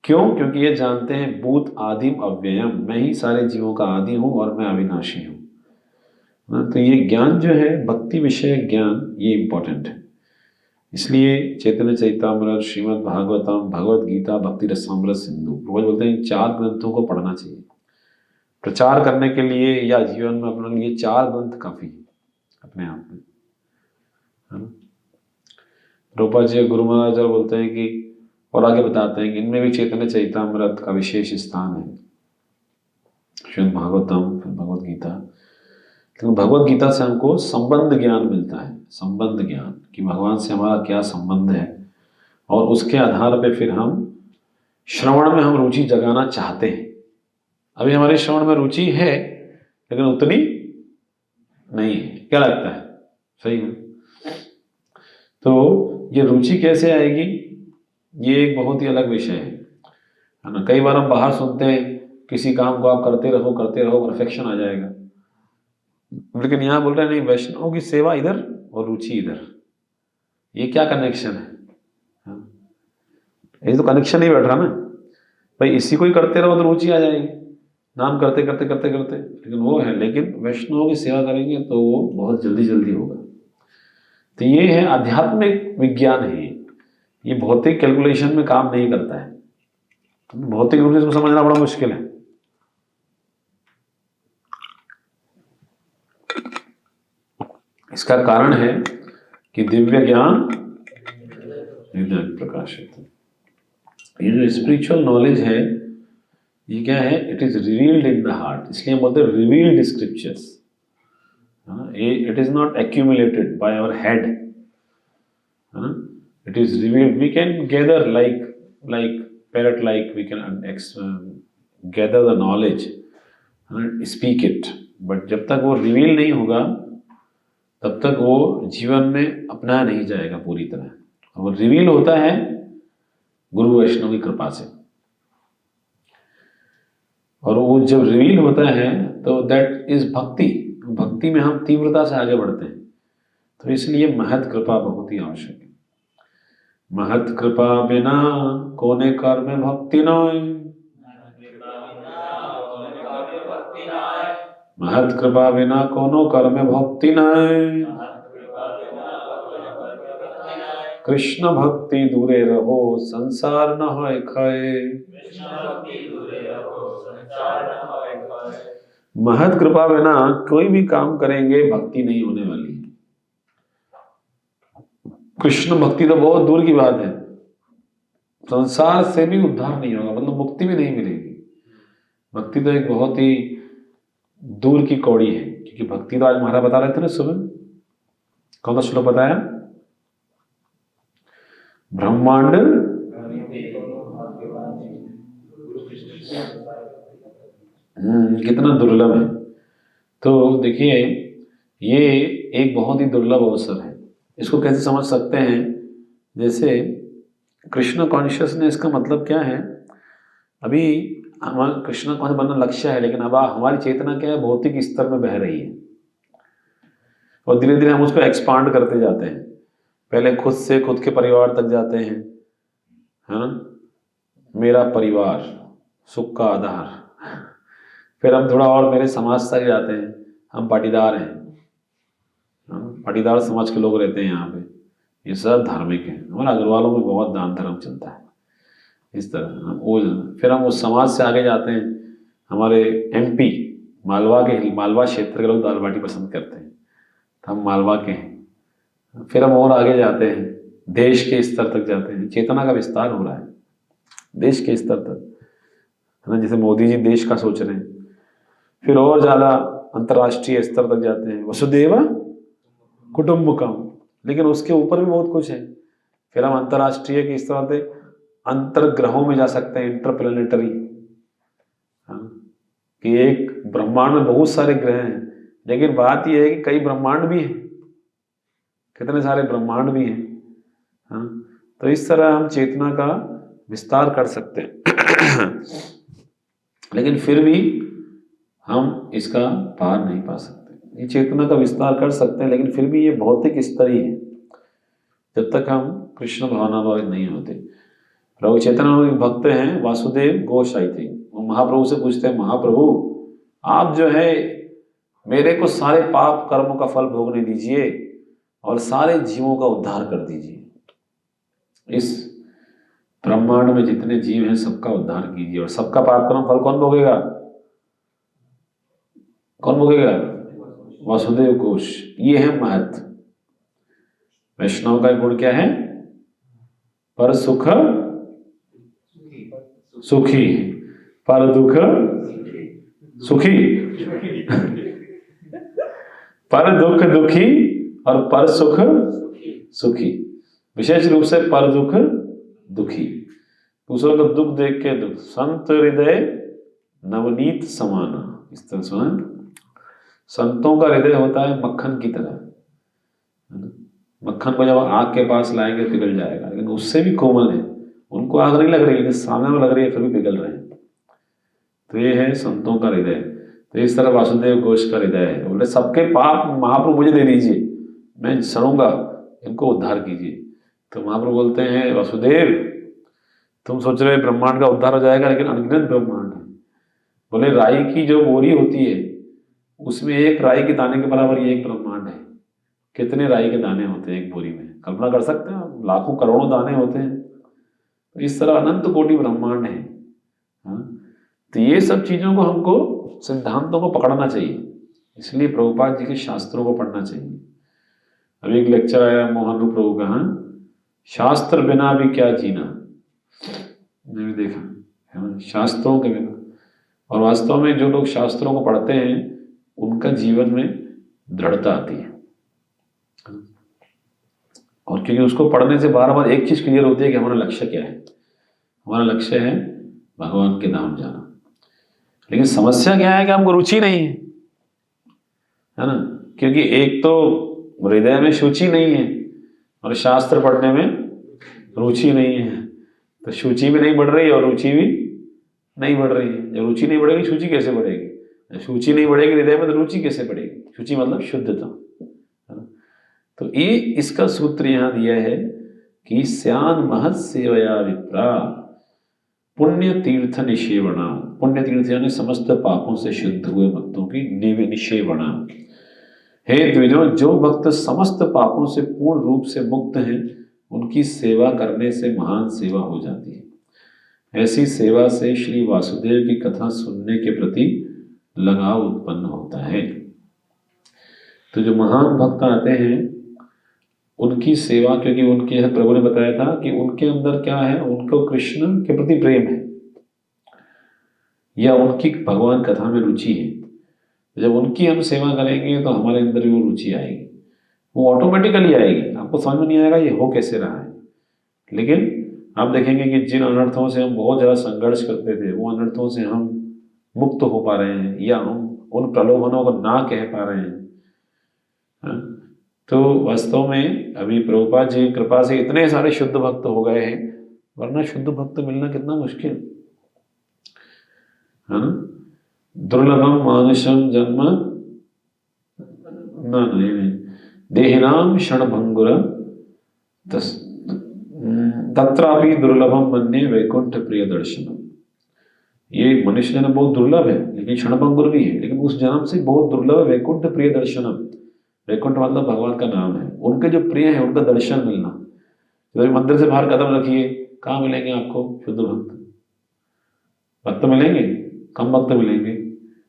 क्यों? क्योंकि ये जानते हैं भूत आदिम अव्ययम, मैं ही सारे जीवों का आदि हूं और मैं अविनाशी हूं। तो ये ज्ञान जो है भक्ति विषय ज्ञान, ये इंपॉर्टेंट है। इसलिए चैतन्य चैतामृत, श्रीमद् भागवतम, भगवद गीता, भक्ति रसामृत सिंधु, प्रभु बोलते हैं 4 ग्रंथों को पढ़ना चाहिए प्रचार करने के लिए, या जीवन में अपने लिए 4 ग्रंथ काफी है अपने आप में, है ना। रूपा जी गुरु महाराज बोलते हैं कि, और आगे बताते हैं कि इनमें भी चैतन्य चैतामृत का विशेष स्थान है, श्रीमद् भागवतम, फिर भगवद गीता। लेकिन भगवद गीता से हमको संबंध ज्ञान मिलता है, संबंध ज्ञान कि भगवान से हमारा क्या संबंध है, और उसके आधार पे फिर हम श्रवण में हम रुचि जगाना चाहते हैं। अभी हमारे श्रवण में रुचि है लेकिन उतनी नहीं है, क्या लगता है, सही है। तो ये रुचि कैसे आएगी, ये एक बहुत ही अलग विषय है ना। कई बार हम बाहर सुनते हैं किसी काम को आप करते रहो परफेक्शन आ जाएगा, लेकिन यहाँ बोल रहे हैं नहीं, वैष्णव की सेवा इधर और रुचि इधर, ये क्या कनेक्शन है? हाँ? ये तो कनेक्शन नहीं बैठ रहा ना भाई, इसी को ही करते रहो तो रुचि आ जाएगी, नाम करते करते करते करते। लेकिन वो है, लेकिन वैष्णव की सेवा करेंगे तो वो बहुत जल्दी जल्दी होगा। तो ये है आध्यात्मिक विज्ञान है, ये भौतिक कैलकुलेशन में काम नहीं करता है, भौतिक रूप से इसको समझना बड़ा मुश्किल है। इसका कारण है कि दिव्य ज्ञान हृदय प्रकाशित है। ये जो स्पिरिचुअल नॉलेज है ये क्या है? It is revealed in the heart, इसलिए हम बोलते हैं revealed scriptures. It is not accumulated by our head, it is revealed. We can gather like parrot like, we can gather the knowledge, speak it, but जब तक वो reveal नहीं होगा तब तक वो जीवन में अपनाया नहीं जाएगा पूरी तरह। वो रिवील होता है गुरु वैष्णव की कृपा से, और वो जब रिवील होता है तो दैट इज भक्ति। भक्ति में हम तीव्रता से आगे बढ़ते हैं, तो इसलिए महत कृपा बहुत ही आवश्यक है। महत कृपा बिना कोने कर्म भक्ति नाय, महत कृपा बिना कोनो कर्म भक्ति नाय, कृष्ण भक्ति दूरे रहो संसार न होय खाए। महत कृपा बिना कोई भी काम करेंगे भक्ति नहीं होने वाली। कृष्ण भक्ति तो बहुत दूर की बात है, संसार से भी उद्धार नहीं होगा, मतलब मुक्ति भी नहीं मिलेगी। भक्ति तो एक बहुत ही दूर की कौड़ी है, क्योंकि भक्ति तो आज महाराज बता रहे थे ना सुबह, कौन सा श्लोक बताया? ब्रह्मांड कितना दुर्लभ है। तो देखिए ये एक बहुत ही दुर्लभ अवसर है। इसको कैसे समझ सकते हैं? जैसे कृष्ण कॉन्शियसनेस का मतलब क्या है? अभी हमारा कृष्ण कॉन्शियस बनना लक्ष्य है, लेकिन अब हमारी चेतना क्या है? भौतिक स्तर में बह रही है, और धीरे धीरे हम उसको एक्सपांड करते जाते हैं। पहले खुद से खुद के परिवार तक जाते हैं, है ना, मेरा परिवार सुख का आधार। फिर हम थोड़ा और मेरे समाज तक जाते हैं, हम पाटीदार हैं, पाटीदार समाज के लोग रहते हैं यहाँ पे, ये सब धार्मिक हैं। हमारे अग्रवालों में बहुत दान धर्म चलता है इस तरह। वो फिर हम उस समाज से आगे जाते हैं, हमारे MP मालवा क्षेत्र के लोग दाल बाटी पसंद करते हैं, तो हम मालवा के हैं। फिर हम और आगे जाते हैं, देश के स्तर तक जाते हैं। चेतना का विस्तार हो रहा है देश के स्तर तक, है ना, जैसे मोदी जी देश का सोच रहे हैं। फिर और ज़्यादा अंतर्राष्ट्रीय स्तर तक जाते हैं, वसुदेव कुटुंबकम, लेकिन उसके ऊपर भी बहुत कुछ है। फिर हम अंतर्राष्ट्रीय के स्तर से अंतर्ग्रहों में जा सकते हैं, इंटरप्लेनेटरी, कि एक ब्रह्मांड में बहुत सारे ग्रह हैं, लेकिन बात यह है कि कई ब्रह्मांड भी हैं, कितने सारे ब्रह्मांड भी हैं। हाँ, तो इस तरह हम चेतना का विस्तार कर सकते हैं लेकिन फिर भी हम इसका पार नहीं पा सकते। ये चेतना का विस्तार कर सकते हैं, लेकिन फिर भी ये भौतिक स्तर ही है, जब तक हम कृष्ण भावनाभावित नहीं होते। प्रभु चैतन्य भक्त हैं वासुदेव घोष, आई थी, वो महाप्रभु से पूछते हैं, महाप्रभु आप जो है मेरे को सारे पाप कर्मों का फल भोगने दीजिए और सारे जीवों का उद्धार कर दीजिए। इस ब्रह्मांड में जितने जीव हैं सबका उद्धार कीजिए, और सबका पाप कर्म फल कौन भोगेगा? कौन भोगेगा? वासुदेव घोष। ये है महत्व। वैष्णव का गुण क्या है? पर सुख सुखी, पर दुख सुखी पर दुख दुखी और पर सुख सुखी। विशेष रूप से पर दुख दुखी, दूसरों को दुख देख के दुख। संत हृदय नवनीत समाना, इस तरह सुना। संतों का हृदय होता है मक्खन की तरह, मक्खन को जब आग के पास लाएंगे पिघल जाएगा, लेकिन उससे भी कोमल है। उनको आग नहीं लग रही, लेकिन सामने में लग रही है, फिर भी पिघल रहे हैं। तो ये है संतों का हृदय। तो इस तरह वासुदेव घोष का हृदय है। बोले सबके पाप महाप्रभु मुझे दे दीजिए, मैं सड़ूंगा, इनको उद्धार कीजिए। तो महाप्रभु बोलते हैं वसुदेव, तुम सोच रहे हो ब्रह्मांड का उद्धार हो जाएगा, लेकिन अनगिनत ब्रह्मांड है। बोले राई की जो बोरी होती है उसमें एक राई के दाने के बराबर ये एक ब्रह्मांड है। कितने राई के दाने होते हैं एक बोरी में, कल्पना कर सकते हैं आप? लाखों करोड़ों दाने होते हैं। तो इस तरह अनंत कोटि ब्रह्मांड है। हाँ? तो ये सब चीजों को हमको, सिद्धांतों को पकड़ना चाहिए। इसलिए प्रभुपाद जी के शास्त्रों को पढ़ना चाहिए। अभी एक लेक्चर आया मोहन रूप प्रभु का, हाँ, शास्त्र बिना भी क्या जीना, मैंने भी देखा है ना, शास्त्रों के बिना। और वास्तव में जो लोग शास्त्रों को पढ़ते हैं उनका जीवन में दृढ़ता आती है। और क्योंकि उसको पढ़ने से बार बार एक चीज क्लियर होती है कि हमारा लक्ष्य क्या है। हमारा लक्ष्य है भगवान के धाम जाना। लेकिन समस्या क्या है कि हमको रुचि नहीं है ना, क्योंकि एक तो हृदय में शुचि नहीं है और शास्त्र पढ़ने में रुचि नहीं है। तो शुचि भी नहीं बढ़ रही और रुचि भी नहीं बढ़ रही है। जब रुचि नहीं बढ़ेगी शुचि कैसे बढ़ेगी? जब शुचि नहीं बढ़ेगी हृदय में तो रुचि कैसे बढ़ेगी? शुचि मतलब शुद्धता, है ना। तो ये इसका सूत्र यहाँ दिया है कि स्यान महत् सेवया विप्रा पुण्य तीर्थ निषेवणा। पुण्य तीर्थ यानी समस्त पापों से शुद्ध हुए भक्तों की निषेवणा। हे द्विजों, जो भक्त समस्त पापों से पूर्ण रूप से मुक्त हैं उनकी सेवा करने से महान सेवा हो जाती है। ऐसी सेवा से श्री वासुदेव की कथा सुनने के प्रति लगाव उत्पन्न होता है। तो जो महान भक्त आते हैं उनकी सेवा, क्योंकि उनके, जैसे प्रभु ने बताया था कि उनके अंदर क्या है, उनको कृष्ण के प्रति प्रेम है या उनकी भगवान कथा में रुचि है। जब उनकी हम सेवा करेंगे तो हमारे अंदर भी वो रुचि आएगी, वो ऑटोमेटिकली आएगी। आपको समझ में नहीं आएगा ये हो कैसे रहा है, लेकिन आप देखेंगे कि जिन अनर्थों से हम बहुत ज़्यादा संघर्ष करते थे वो अनर्थों से हम मुक्त हो पा रहे हैं, या हम उन प्रलोभनों को ना कह पा रहे हैं। हाँ? तो वास्तव में अभी प्रभुपाद जी की कृपा से इतने सारे शुद्ध भक्त हो गए हैं, वरना शुद्ध भक्त मिलना कितना मुश्किल है ना। दुर्लभम मानुषम जन्म नहीं देहिनाम क्षणभंगुर तत्रापि दुर्लभम मन्ये वैकुंठ प्रिय दर्शनम। ये मनुष्य जन्म बहुत दुर्लभ है लेकिन क्षणभंगुर भी है, लेकिन उस जन्म से बहुत दुर्लभ है वैकुंठ प्रिय दर्शनम। वैकुंठ मतलब भगवान का नाम है, उनके जो प्रिय है उनका दर्शन मिलना। तो मंदिर से बाहर कदम रखिए, कहाँ मिलेंगे आपको शुद्ध भक्त? भक्त मिलेंगे, कम भक्त मिलेंगे,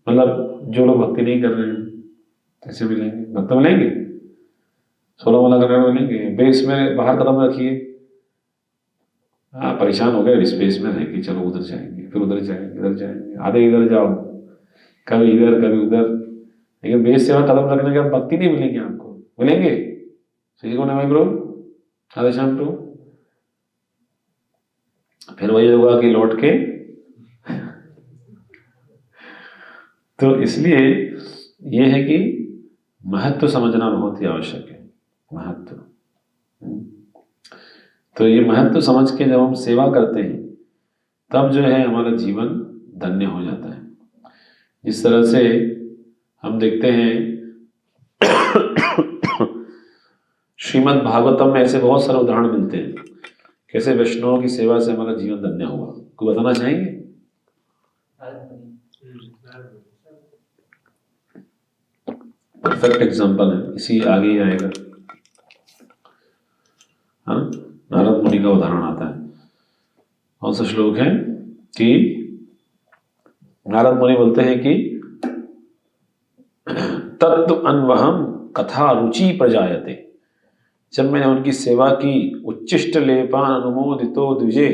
मतलब जो लोग भक्ति नहीं कर रहे हैं कैसे मिलेंगे? भक्त मिलेंगे, 16 माला करने वाले मिलेंगे। बेस में बाहर कदम रखिए, हाँ परेशान हो गए, स्पेस में है कि चलो उधर जाएंगे, फिर उधर जाएंगे, इधर जाएंगे, आधे इधर जाओ, कभी इधर कभी उधर, लेकिन बेस से कदम रखने के बाद भक्ति नहीं मिलेगी आपको। मिलेंगे सही को नहीं प्रभु, आधे शाम प्रभु, फिर वही होगा कि लौट के। तो इसलिए ये है कि महत्व समझना बहुत ही आवश्यक है। महत्व, तो ये महत्व समझ के जब हम सेवा करते हैं तब जो है हमारा जीवन धन्य हो जाता है। जिस तरह से हम देखते हैं श्रीमद् भागवतम में ऐसे बहुत सारे उदाहरण मिलते हैं कैसे वैष्णवों की सेवा से हमारा जीवन धन्य हुआ। कोई बताना चाहेंगे? परफेक्ट एग्जाम्पल है, इसी आगे ही आएगा। हाँ, नारद मुनि का उदाहरण आता है। कौन सा श्लोक है कि नारद मुनि बोलते हैं कि तत्व अन्वहम कथा रुचि प्रजायते। जब मैंने उनकी सेवा की, उच्चिष्ट लेपान अनुमोदितो द्विजे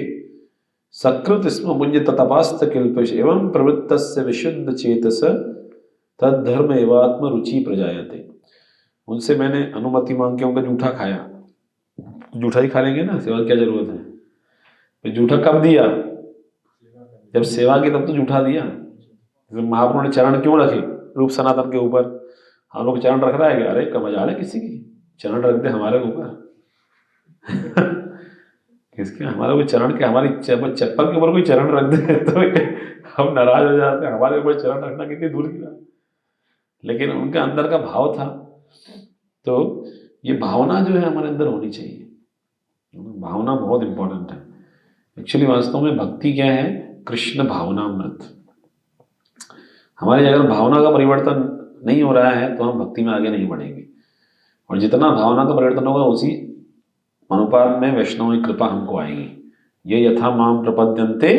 सकृत स्म मुंज ततपास्त किल्पिष एवं प्रवृत्तस्य विशुद्ध चेतस तद्धर्म एवात्म रुचि प्रजायते। उनसे मैंने अनुमति मांग के उनका जूठा खाया, जूठा ही खा लेंगे ना, सेवा की क्या जरूरत है? तो जूठा कब दिया? जब सेवा की तब तो जूठा दिया। महाप्रभु ने चरण क्यों रखे रूप सनातन के ऊपर? हम लोग चरण रख रहा है क्या? अरे कब मजा है किसी की, चरण रख दे हमारे ऊपर। किसके? हमारे कोई चरण के, हमारी चप्पल के ऊपर कोई चरण रख दे तो हम नाराज हो जाते हैं। हमारे ऊपर चरण रखना कितनी दूर की बात। लेकिन उनके अंदर का भाव था। तो ये भावना जो है हमारे अंदर होनी चाहिए। भावना बहुत इंपॉर्टेंट है। एक्चुअली वास्तव में भक्ति क्या है? कृष्ण भावनामृत। हमारी अगर भावना का परिवर्तन नहीं हो रहा है तो हम भक्ति में आगे नहीं बढ़ेंगे, और जितना भावना का परिवर्तन होगा उसी अनुपात में वैष्णव की कृपा हमको आएगी। ये यथा माम प्रपद्यन्ते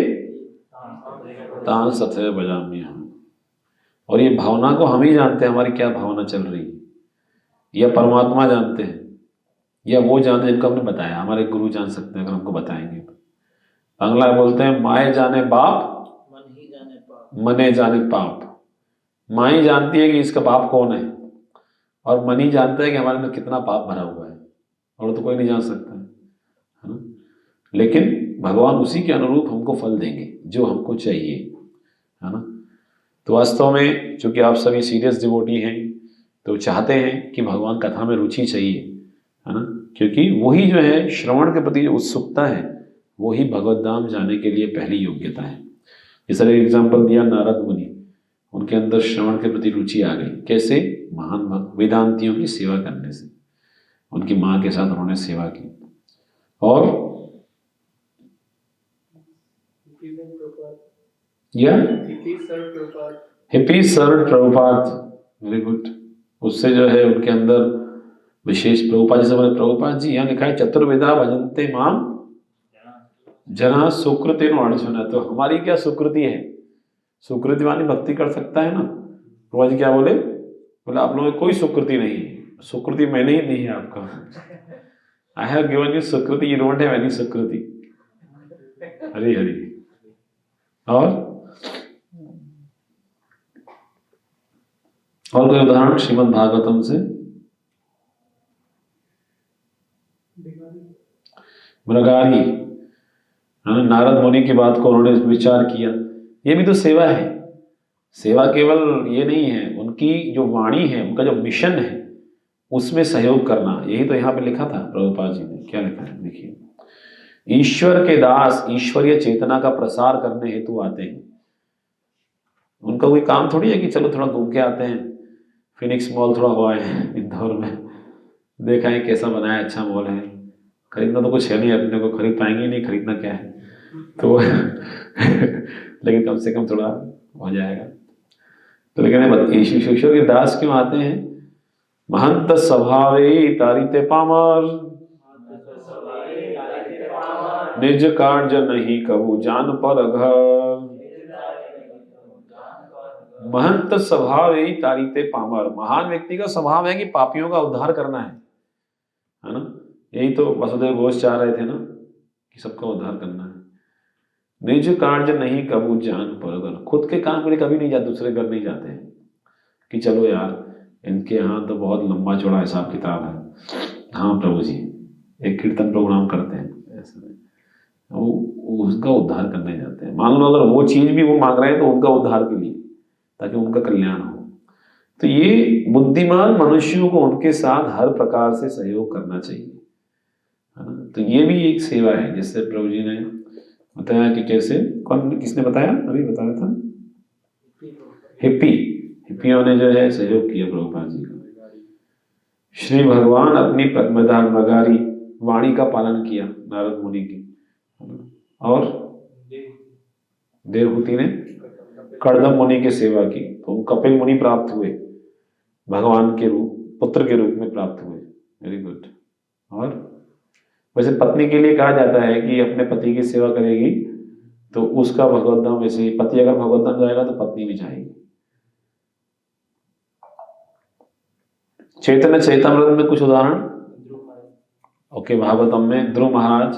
तां तथैव भजाम्यहम्। और ये भावना को हम ही जानते हैं, हमारी क्या भावना चल रही है, या परमात्मा जानते हैं, या वो जानते हैं जिनको हमने बताया। हमारे गुरु जान सकते हैं अगर हमको बताएंगे तो। बांग्ला में बोलते हैं माए जाने बाप मन ही जाने पाप। मने जाने पाप। माँ ही जानती है कि इसका पाप कौन है, और मन ही जानता है कि हमारे अंदर कितना पाप भरा हुआ है, और तो कोई नहीं जान सकता है ना। लेकिन भगवान उसी के अनुरूप हमको फल देंगे जो हमको चाहिए, है ना। तो वास्तव में चूंकि आप सभी सीरियस डिवोटी हैं तो चाहते हैं कि भगवान कथा में रुचि चाहिए, है ना, क्योंकि वही जो है श्रवण के प्रति जो उत्सुकता है वही भगवत धाम जाने के लिए पहली योग्यता है। जैसा एक एग्जाम्पल दिया नारद मुनि, उनके अंदर श्रवण के प्रति रुचि आ गई। कैसे? महान वेदांतियों की सेवा करने से। उनकी माँ के साथ उन्होंने सेवा की। और hippie sir Prabhupada, very good. उससे जो है उनके अंदर विशेष प्रभुपाद, जैसे बोले प्रभुपाद जी, यहाँ लिखा है चतुर्वेदा भजन्ते माम जना सुकृति अर्जुन। तो हमारी क्या सुकृति है? सुकृति वाली भक्ति कर सकता है ना। प्रभुपाद जी क्या बोले? बोले आप लोगों को कोई सुकृति नहीं है, सुकृति मैंने ही दी है आपको। I have given you sukriti, you don't have any sukriti. Hari Hari. और कोई उदाहरण श्रीमद् भागवतम से? मृगारी, नारद मुनि की बात को उन्होंने विचार किया। ये भी तो सेवा है। सेवा केवल ये नहीं है, उनकी जो वाणी है, उनका जो मिशन है उसमें सहयोग करना। यही तो यहाँ पे लिखा था प्रभुपाद जी ने। क्या लिखा है देखिए, ईश्वर के दास ईश्वरीय चेतना का प्रसार करने हेतु आते हैं। उनका कोई काम थोड़ी है कि चलो थोड़ा घूम के आते हैं, फिनिक्स मॉल थोड़ा हुआ है इंदौर में, देखा है कैसा बना है, अच्छा मॉल है। खरीदना तो कुछ है नहीं, अपने को खरीद पाएंगे ही नहीं, खरीदना क्या है तो लेकिन कम से कम थोड़ा हो जाएगा। तो लेकिन ईश्वर के दास क्यों आते हैं? महंत स्वभावे तारिते पामर, निज कार्य नहीं कहू जान पर घर। महंत स्वभाव ही तारिते पामर। महान व्यक्ति का स्वभाव है कि पापियों का उद्धार करना है ना। यही तो वसुदेव घोष चाह रहे थे ना, कि सबका उद्धार करना है। निज कार्य नहीं कबू जान पर घर। खुद के काम के लिए कभी नहीं जाते, दूसरे घर नहीं जाते हैं कि चलो यार इनके यहाँ तो बहुत लंबा चौड़ा हिसाब किताब है, हाँ प्रभु जी एक कीर्तन प्रोग्राम करते हैं, ऐसा नहीं। वो उसका उद्धार करने जाते हैं। मान लो अगर वो चीज भी वो मांग रहे हैं तो उनका उद्धार के लिए, ताकि उनका कल्याण हो। तो ये बुद्धिमान मनुष्यों को उनके साथ हर प्रकार से सहयोग करना चाहिए, है ना। तो ये भी एक सेवा है, जिससे प्रभु जी ने बताया कि कैसे, कौन किसने बताया, अभी बताया था, हिप्पियों ने जो है सहयोग किया प्रभुपाद जी का। श्री भगवान अपनी मृगारी वाणी का पालन किया नारद मुनि की, और देवहूति ने कर्दम मुनि की सेवा की, तो कपिल मुनि प्राप्त हुए, भगवान के रूप पुत्र के रूप में प्राप्त हुए। Very good. और वैसे पत्नी के लिए कहा जाता है कि अपने पति की सेवा करेगी तो उसका भगवत धाम, वैसे पति अगर भगवत धाम जाएगा तो पत्नी भी जाएगी। चैतन्य चैतामृत में कुछ उदाहरण, ओके, भागवतम में ध्रुव महाराज,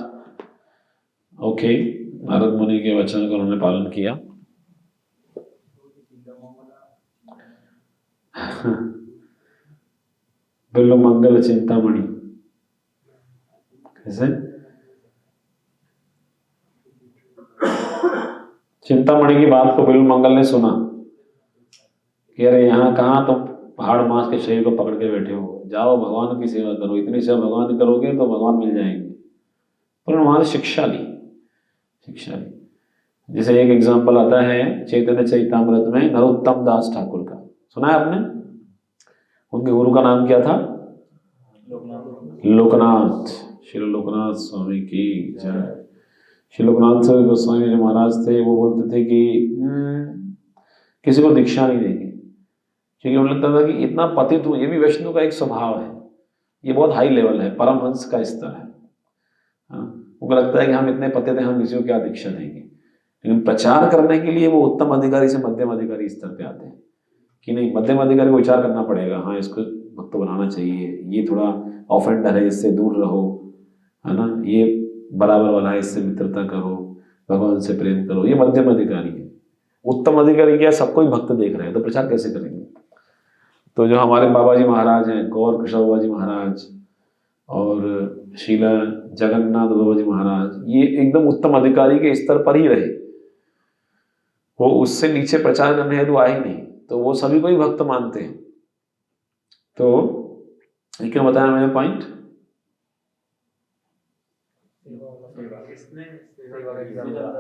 ओके, नारद मुनि के वचन का उन्होंने पालन किया। बिल्व मंगल चिंतामणि, कैसे? चिंतामणि की बात को बिल्व मंगल ने सुना कि अरे यहाँ कहाँ तुम पहाड़ मांस के शरीर को पकड़ के बैठे हो, जाओ भगवान की सेवा करो, इतनी सेवा भगवान की करोगे तो भगवान मिल जाएंगे। पर वहां से शिक्षा ली। जैसे एक एग्जाम्पल आता है चैतन्य चैतामृत में नरोत्तम दास ठाकुर का, सुना है आपने? उनके गुरु का नाम क्या था? लोकनाथ, श्री लोकनाथ स्वामी की जय। श्री लोकनाथ गोस्वामी जो महाराज थे वो बोलते थे कि किसी को दीक्षा नहीं देंगे, क्योंकि उन्हें लगता था कि इतना पतित हूँ, ये भी वैष्णव का एक स्वभाव है, ये बहुत हाई लेवल है, परमहंस का स्तर है। उनको लगता है कि हम इतने पतित हैं, हम किसी को क्या दीक्षा देंगे। लेकिन प्रचार करने के लिए वो उत्तम अधिकारी से मध्यम अधिकारी स्तर पे आते हैं कि नहीं, मध्यम अधिकारी को विचार करना पड़ेगा, हाँ इसको भक्त बनाना चाहिए, ये थोड़ा ऑफेंडर है, इससे दूर रहो, है ना, ये बराबर वाला है, इससे मित्रता करो, भगवान से प्रेम करो। ये मध्यम अधिकारी है। उत्तम अधिकारी क्या, सबको ही भक्त देख रहे हैं, तो प्रचार कैसे करेंगे। तो जो हमारे बाबा जी महाराज हैं, गौर कृष्ण बाबा जी महाराज और शीला जगन्नाथ बाबा जी महाराज, ये एकदम उत्तम अधिकारी के स्तर पर ही रहे, वो उससे नीचे प्रचार करने हेतु आए नहीं, तो वो सभी को ही भक्त मानते हैं। तो ये क्या बताया मैंने पॉइंट,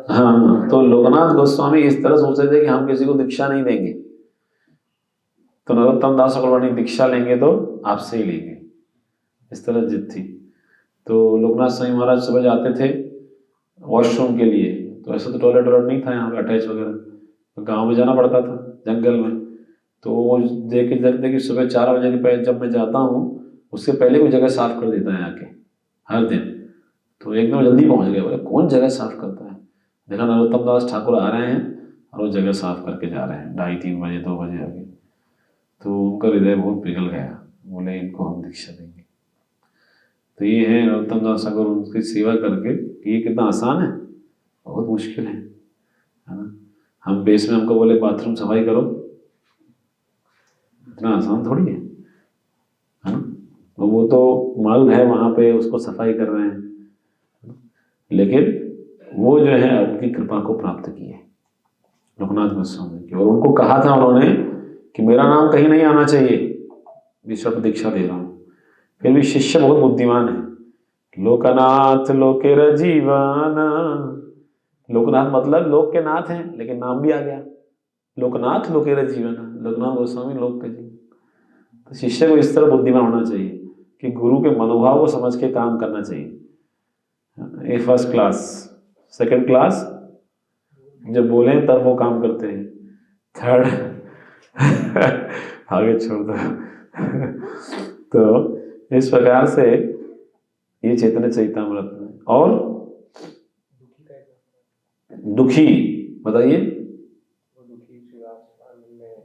हाँ। तो लोकनाथ गोस्वामी इस तरह सोचते थे कि हम किसी को दीक्षा नहीं देंगे, तो नरोत्तम दास अग्रवाणी दीक्षा लेंगे तो आपसे ही लेंगे, इस तरह जिद थी। तो लोकनाथ स्वामी महाराज सुबह जाते थे वॉशरूम के लिए, तो ऐसा तो टॉयलेट नहीं था यहाँ पे अटैच वगैरह, तो गाँव में जाना पड़ता था जंगल में। तो वो देख के देखते कि सुबह 4 बजे के पहले जब मैं जाता हूँ, उससे पहले वो जगह साफ कर देता है आके हर दिन। तो एकदम जल्दी पहुँच गए, बोले कौन जगह साफ करता है, देखा नरोत्तम दास ठाकुर आ रहे हैं और वो जगह साफ करके जा रहे हैं 2:30-3 बजे 2 बजे आगे। तो उनका हृदय बहुत पिघल गया, बोले इनको हम दीक्षा देंगे। तो ये है नरोत्तम दास अगर उनकी सेवा करके, ये कितना आसान है, बहुत मुश्किल है ना। हम बेस में हमको बोले बाथरूम सफाई करो, इतना आसान थोड़ी है ना। तो वो तो मल है वहाँ पे, उसको सफाई कर रहे हैं, लेकिन वो जो है उनकी कृपा को प्राप्त किए लोकनाथ गोस्वामी की। और उनको कहा था उन्होंने कि मेरा नाम कहीं नहीं आना चाहिए, विश्व दीक्षा दे रहा हूँ। फिर भी शिष्य बहुत बुद्धिमान है। लोकनाथ लोकेर जीवन, लोकनाथ मतलब लोक के नाथ हैं, लेकिन नाम भी आ गया लोकनाथ लोकेर जीवन, लोकनाथ गोस्वामी लोक के जीवन। तो शिष्य को इस तरह बुद्धिमान होना चाहिए कि गुरु के मनोभाव को समझ के काम करना चाहिए। ये फर्स्ट क्लास, सेकंड क्लास जब बोले तब वो काम करते हैं, थर्ड आगे छोड़ दो। तो इस प्रकार से ये चैतन्य चैतामृत में। और दुखी बताइए, दुखी में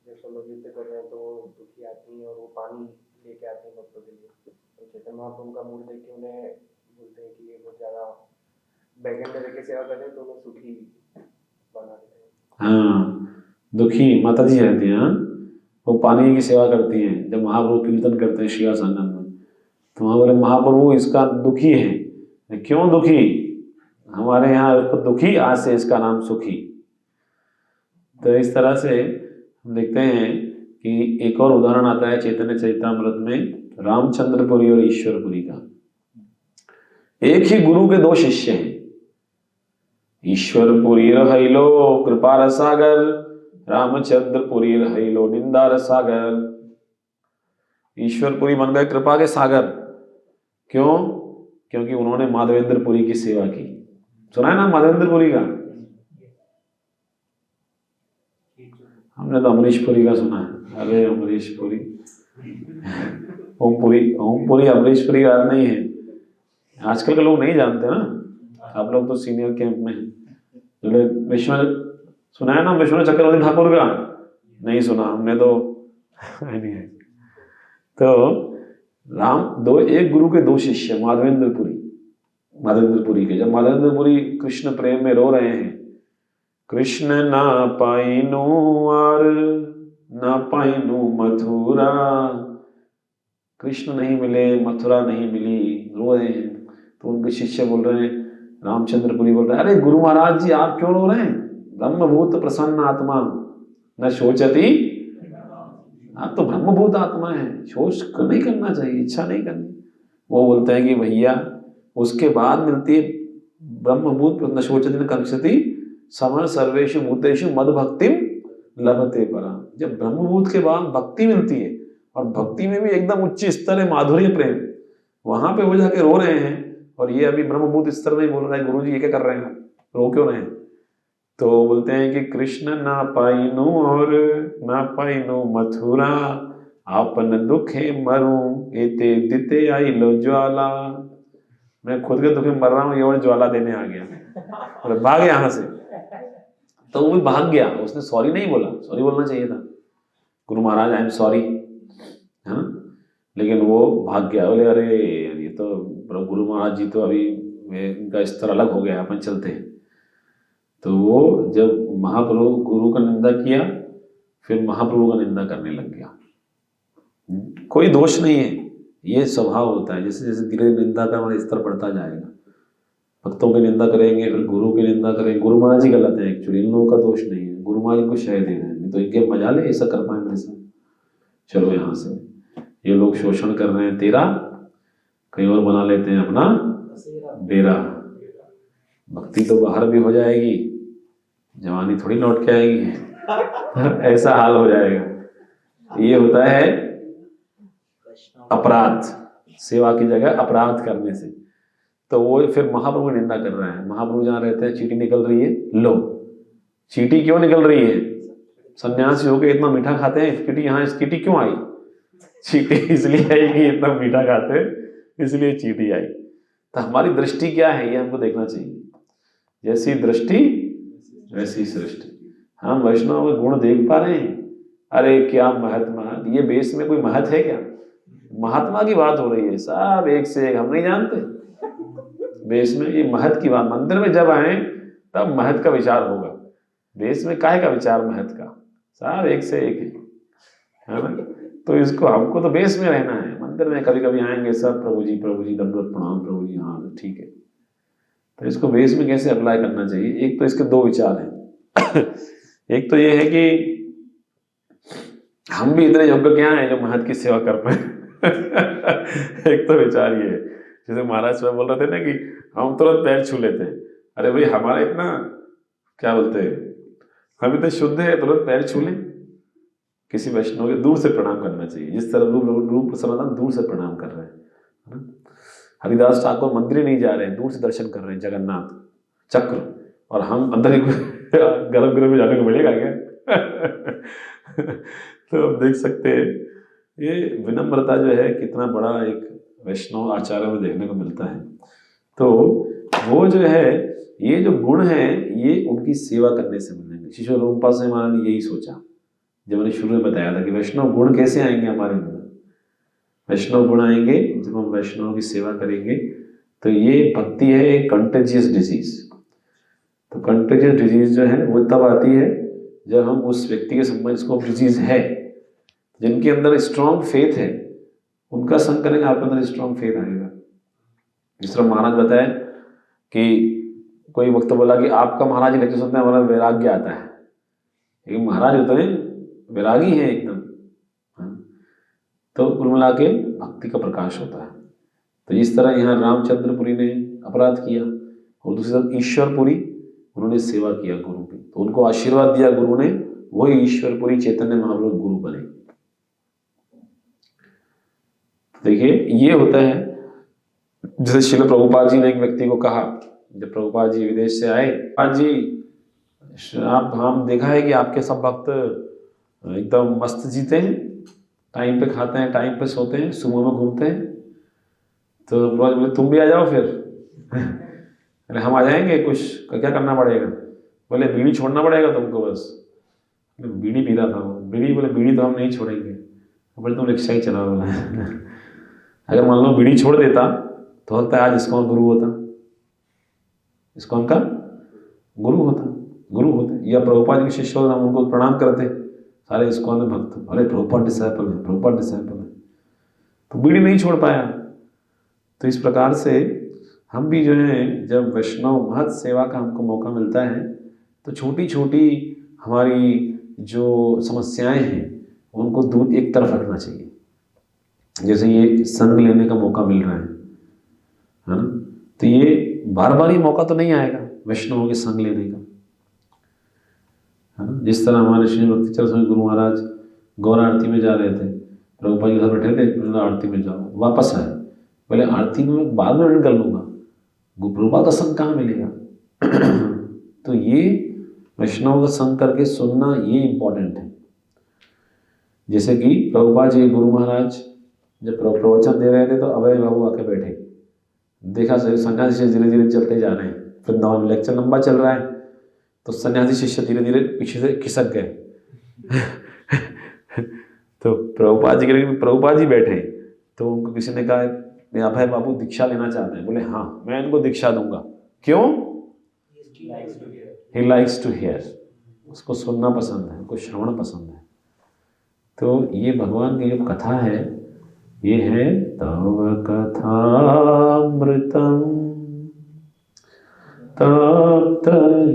जैसे लोग युद्ध कर रहे हैं तो दुखी आती है और वो पानी लेके आते हैं भक्तों के लिए। तो चैतन्य महाप्रभु का मूड देख के उन्हें बोलते हैं कि ये बहुत ज्यादा बैगन में लेके सेवा करते हैं, तो उन्हें सुखी बना देते हैं। हाँ, दुखी माता जी रहती हैं, वो पानी की सेवा करती हैं। जब महाप्रभु कीर्तन करते हैं श्रीवास आनंद में, तो वहाँ बोले महाप्रभु इसका दुखी है। क्यों दुखी, हमारे यहाँ उसको दुखी, आज से इसका नाम सुखी। तो इस तरह से हम देखते हैं कि एक और उदाहरण आता है चैतन्य चैतामृत में रामचंद्रपुरी और ईश्वरपुरी का। एक ही गुरु के 2 शिष्य हैं, ईश्वरपुरी रहिलो कृपा सागर, रामचंद्रपुरी रहिलो निंदा सागर। ईश्वरपुरी बन गए कृपा के सागर, क्यों, क्योंकि उन्होंने माधवेंद्रपुरी की सेवा की। सुना है ना माधवेंद्रपुरी का, हमने तो अमरीशपुरी का सुना है। अरे अमरीशपुरी ओमपुरी अमरीशपुरी का नहीं है, आजकल के लोग नहीं जानते ना, आप लोग तो सीनियर कैंप में हैं। विश्वनाथ सुना है ना, विश्वनाथ चक्रवर्ती ठाकुर का नहीं सुना हमने तो नहीं है। तो एक गुरु के 2 शिष्य माधवेंद्रपुरी के। जब माधवेंद्रपुरी कृष्ण प्रेम में रो रहे हैं, कृष्ण ना पाइनु और ना पाइनु मथुरा, कृष्ण नहीं मिले, मथुरा नहीं मिली, रो रहे हैं। तो उनके शिष्य बोल रहे हैं, रामचंद्रपुरी बोल रहे हैं, अरे गुरु महाराज जी आप क्यों रो रहे हैं, ब्रह्मभूत प्रसन्न आत्मा न शोचती, आप तो ब्रह्मभूत आत्मा है, शोच नहीं करना चाहिए, इच्छा नहीं करनी। वो बोलते हैं कि भैया उसके बाद मिलती है ब्रह्मभूत न शोचती न कंक्षति समर सर्वेषु भूतेषु मद भक्तिम लभते परा। जब ब्रह्मभूत के बाद भक्ति मिलती है और भक्ति में भी एकदम उच्च स्तर है, माधुर्य प्रेम, वहां पे वो जाके रो रहे हैं और ये अभी ब्रह्मभूत स्तर में ही बोल रहा है गुरु जी ये क्या कर रहे हैं, रो क्यों रहे हैं? तो बोलते हैं कि कृष्ण ना पाइनु और ना पाइनु मथुरा, आपन दुखे मरूं एते दिते आई लो ज्वाला। मैं खुद के दुखे मर रहा हूँ, ये और ज्वाला देने आ गया, और भाग यहाँ से। तो वो भी भाग गया, उसने सॉरी नहीं बोला, सॉरी बोलना चाहिए था, Guru Maharaj I am sorry, है ना, लेकिन वो भाग गया। बोले अरे ये तो गुरु महाराज जी तो अभी इनका स्तर अलग हो गया, अपन चलते हैं। तो वो जब महाप्रभु गुरु का निंदा किया, फिर महाप्रभु का निंदा करने लग गया। कोई दोष नहीं है, ये स्वभाव होता है, जैसे जैसे धीरे निंदा का हमारा स्तर बढ़ता जाएगा, भक्तों की निंदा करेंगे, फिर गुरु की निंदा करेंगे। गुरु महाराज जी गलत है एक्चुअली, इन लोगों का दोष नहीं है, गुरु महाराज को शय दे रहे हैं, नहीं तो इनके मजा ले ऐसा कर पाए मेरे साथ। चलो यहाँ से, ये लोग शोषण कर रहे हैं तेरा, कहीं और बना लेते हैं अपना डेरा। भक्ति तो बाहर भी हो जाएगी, जवानी थोड़ी लौट के आएगी ऐसा हाल हो जाएगा। ये होता है अपराध, सेवा की जगह अपराध करने से। तो वो फिर महाप्रभु की निंदा कर रहा है। महाप्रभु जहाँ रहते हैं चींटी निकल रही है, लो चींटी क्यों निकल रही है? सन्यासी होकर इतना मीठा खाते हैं, चींटी यहाँ चींटी क्यों आई? चींटी इसलिए आई कि इतना मीठा खाते हैं, इसलिए चींटी आई। तो हमारी दृष्टि क्या है ये हमको देखना चाहिए, जैसी दृष्टि वैसी सृष्टि। हम वैष्णव में गुण देख पा रहे हैं? अरे क्या महात्मा, ये बेस में कोई महत है क्या? महात्मा की बात हो रही है, सब एक से एक, हम नहीं जानते बेस में ये महत की बात। मंदिर में जब आए तब महत का विचार होगा, बेस में काहे का विचार महत का, सब एक से एक है ना। तो इसको हमको तो बेस में रहना है। मंदिर में कभी कभी आएंगे सब प्रभु जी दंडवत प्रणाम प्रभु जी, हाँ ठीक है। तो इसको बेस में कैसे अप्लाई करना चाहिए? एक तो इसके दो विचार हैं एक तो ये है कि हम भी इतने योग्य क्या हैं जो महत की सेवा कर पाए एक तो विचार ये है, जैसे महाराज स्वयं बोल रहे थे ना कि हम तुरंत पैर छू लेते हैं। अरे भाई हमारा इतना क्या बोलते हैं, हम इतने शुद्ध है तुरंत पैर छू लें? किसी वैष्णव के दूर से प्रणाम करना चाहिए, जिस तरह रूप सनातन दूर से प्रणाम कर रहे हैं। हरिदास ठाकुर मंदिर नहीं जा रहे हैं, दूर से दर्शन कर रहे हैं जगन्नाथ चक्र, और हम अंदर ही गर्भगृह में जाने को मिलेगा क्या तो आप देख सकते हैं ये विनम्रता जो है कितना बड़ा एक वैष्णव आचार्य में देखने को मिलता है। तो वो जो है, ये जो गुण है ये उनकी सेवा करने से मिलेंगे। शिशु रूपा से हमारा ने यही सोचा, जब मैंने शुरू में बताया था कि वैष्णव गुण कैसे आएंगे हमारे अंदर। वैष्णव गुण आएंगे जब हम वैष्णव की सेवा करेंगे। तो ये भक्ति है एक कंटेजियस डिजीज। तो कंटेजियस डिजीज जो है वो तब आती है जब हम उस व्यक्ति के संबंध, इसको डिजीज है, जिनके अंदर स्ट्रॉन्ग फेथ है उनका संग करेंगे, आपके अंदर स्ट्रॉन्ग फेथ आएगा। जिस तरह महाराज बताए कि कोई वक्त बोला कि आपका महाराज लेक्चर सुनते हैं हमारा वैराग्य आता है, लेकिन महाराज होते हैं वैरागी है एकदम। तो कुल मिला के भक्ति का प्रकाश होता है। तो इस तरह यहाँ रामचंद्रपुरी ने अपराध किया और दूसरी तरफ ईश्वरपुरी उन्होंने सेवा किया गुरु की, तो उनको आशीर्वाद दिया गुरु ने, वही ईश्वरपुरी चैतन्य महाप्रभु गुरु बने। देखिए ये होता है, जैसे श्रील प्रभुपाद जी ने एक व्यक्ति को कहा, जब प्रभुपाद जी विदेश से आए, प्रभुपाद जी आप, हम देखा है कि आपके सब भक्त एकदम मस्त जीते हैं, टाइम पे खाते हैं, टाइम पे सोते हैं, सुबह में घूमते हैं। तो प्रभुपाद बोले तुम भी आ जाओ फिर अरे हम आ जाएंगे, कुछ क्या करना पड़ेगा? बोले बीड़ी छोड़ना पड़ेगा तुमको बस। बीड़ी पी रहा था वो, बीड़ी, बोले बीड़ी तो हम नहीं छोड़ेंगे। बोले तुम रिक्शा ही चलाओ बोला अगर मान लो बीड़ी छोड़ देता तो होता है आज इस्कॉन गुरु होता, इस्कॉन का गुरु होते, या प्रभुपाद जी के शिष्य होते, हम उनको प्रणाम करते, सारे इस्कॉन में भक्त, अरे प्रभुपाद डिसाइपल है, तो बीड़ी नहीं छोड़ पाया। तो इस प्रकार से हम भी जो है, जब वैष्णव महत सेवा का हमको मौका मिलता है तो छोटी छोटी हमारी जो समस्याएं हैं उनको दूर एक तरफ रखना चाहिए। जैसे ये संग लेने का मौका मिल रहा है ना, तो ये बार बार ही मौका तो नहीं आएगा वैष्णवों के संग लेने का, है ना। जिस तरह हमारे श्री भक्ति चरण स्वामी गुरु महाराज गौर आरती में जा रहे थे, प्रभुपाद के साथ बैठे थे, मैंने कहा आरती में जाओ, वापस आए, बोले आरती में मैं बाद में अटेंड कर लूँगा, प्रभुपाद का संग कहाँ मिलेगा। तो ये वैष्णव का संग करके सुनना ये इम्पोर्टेंट है। जैसे कि प्रभुपाद जी गुरु महाराज जब प्रवचन दे रहे थे तो अभय बाबू आके बैठे, देखा सन्यासी शिष्य धीरे धीरे चलते जा रहे हैं, वृंदावन में लेक्चर लंबा चल रहा है तो सन्यासी शिष्य धीरे धीरे पीछे से खिसक गए। तो प्रभुपाद जी बैठे, तो उनको किसी ने कहा मैं अभय बाबू दीक्षा लेना चाहते हैं, बोले हाँ मैं इनको दीक्षा दूंगा। क्यों? ही लाइक्स टू हियर, उसको सुनना पसंद है, उसको श्रवण पसंद है। तो ये भगवान की जो कथा है ये है तव कथामृतम तप्त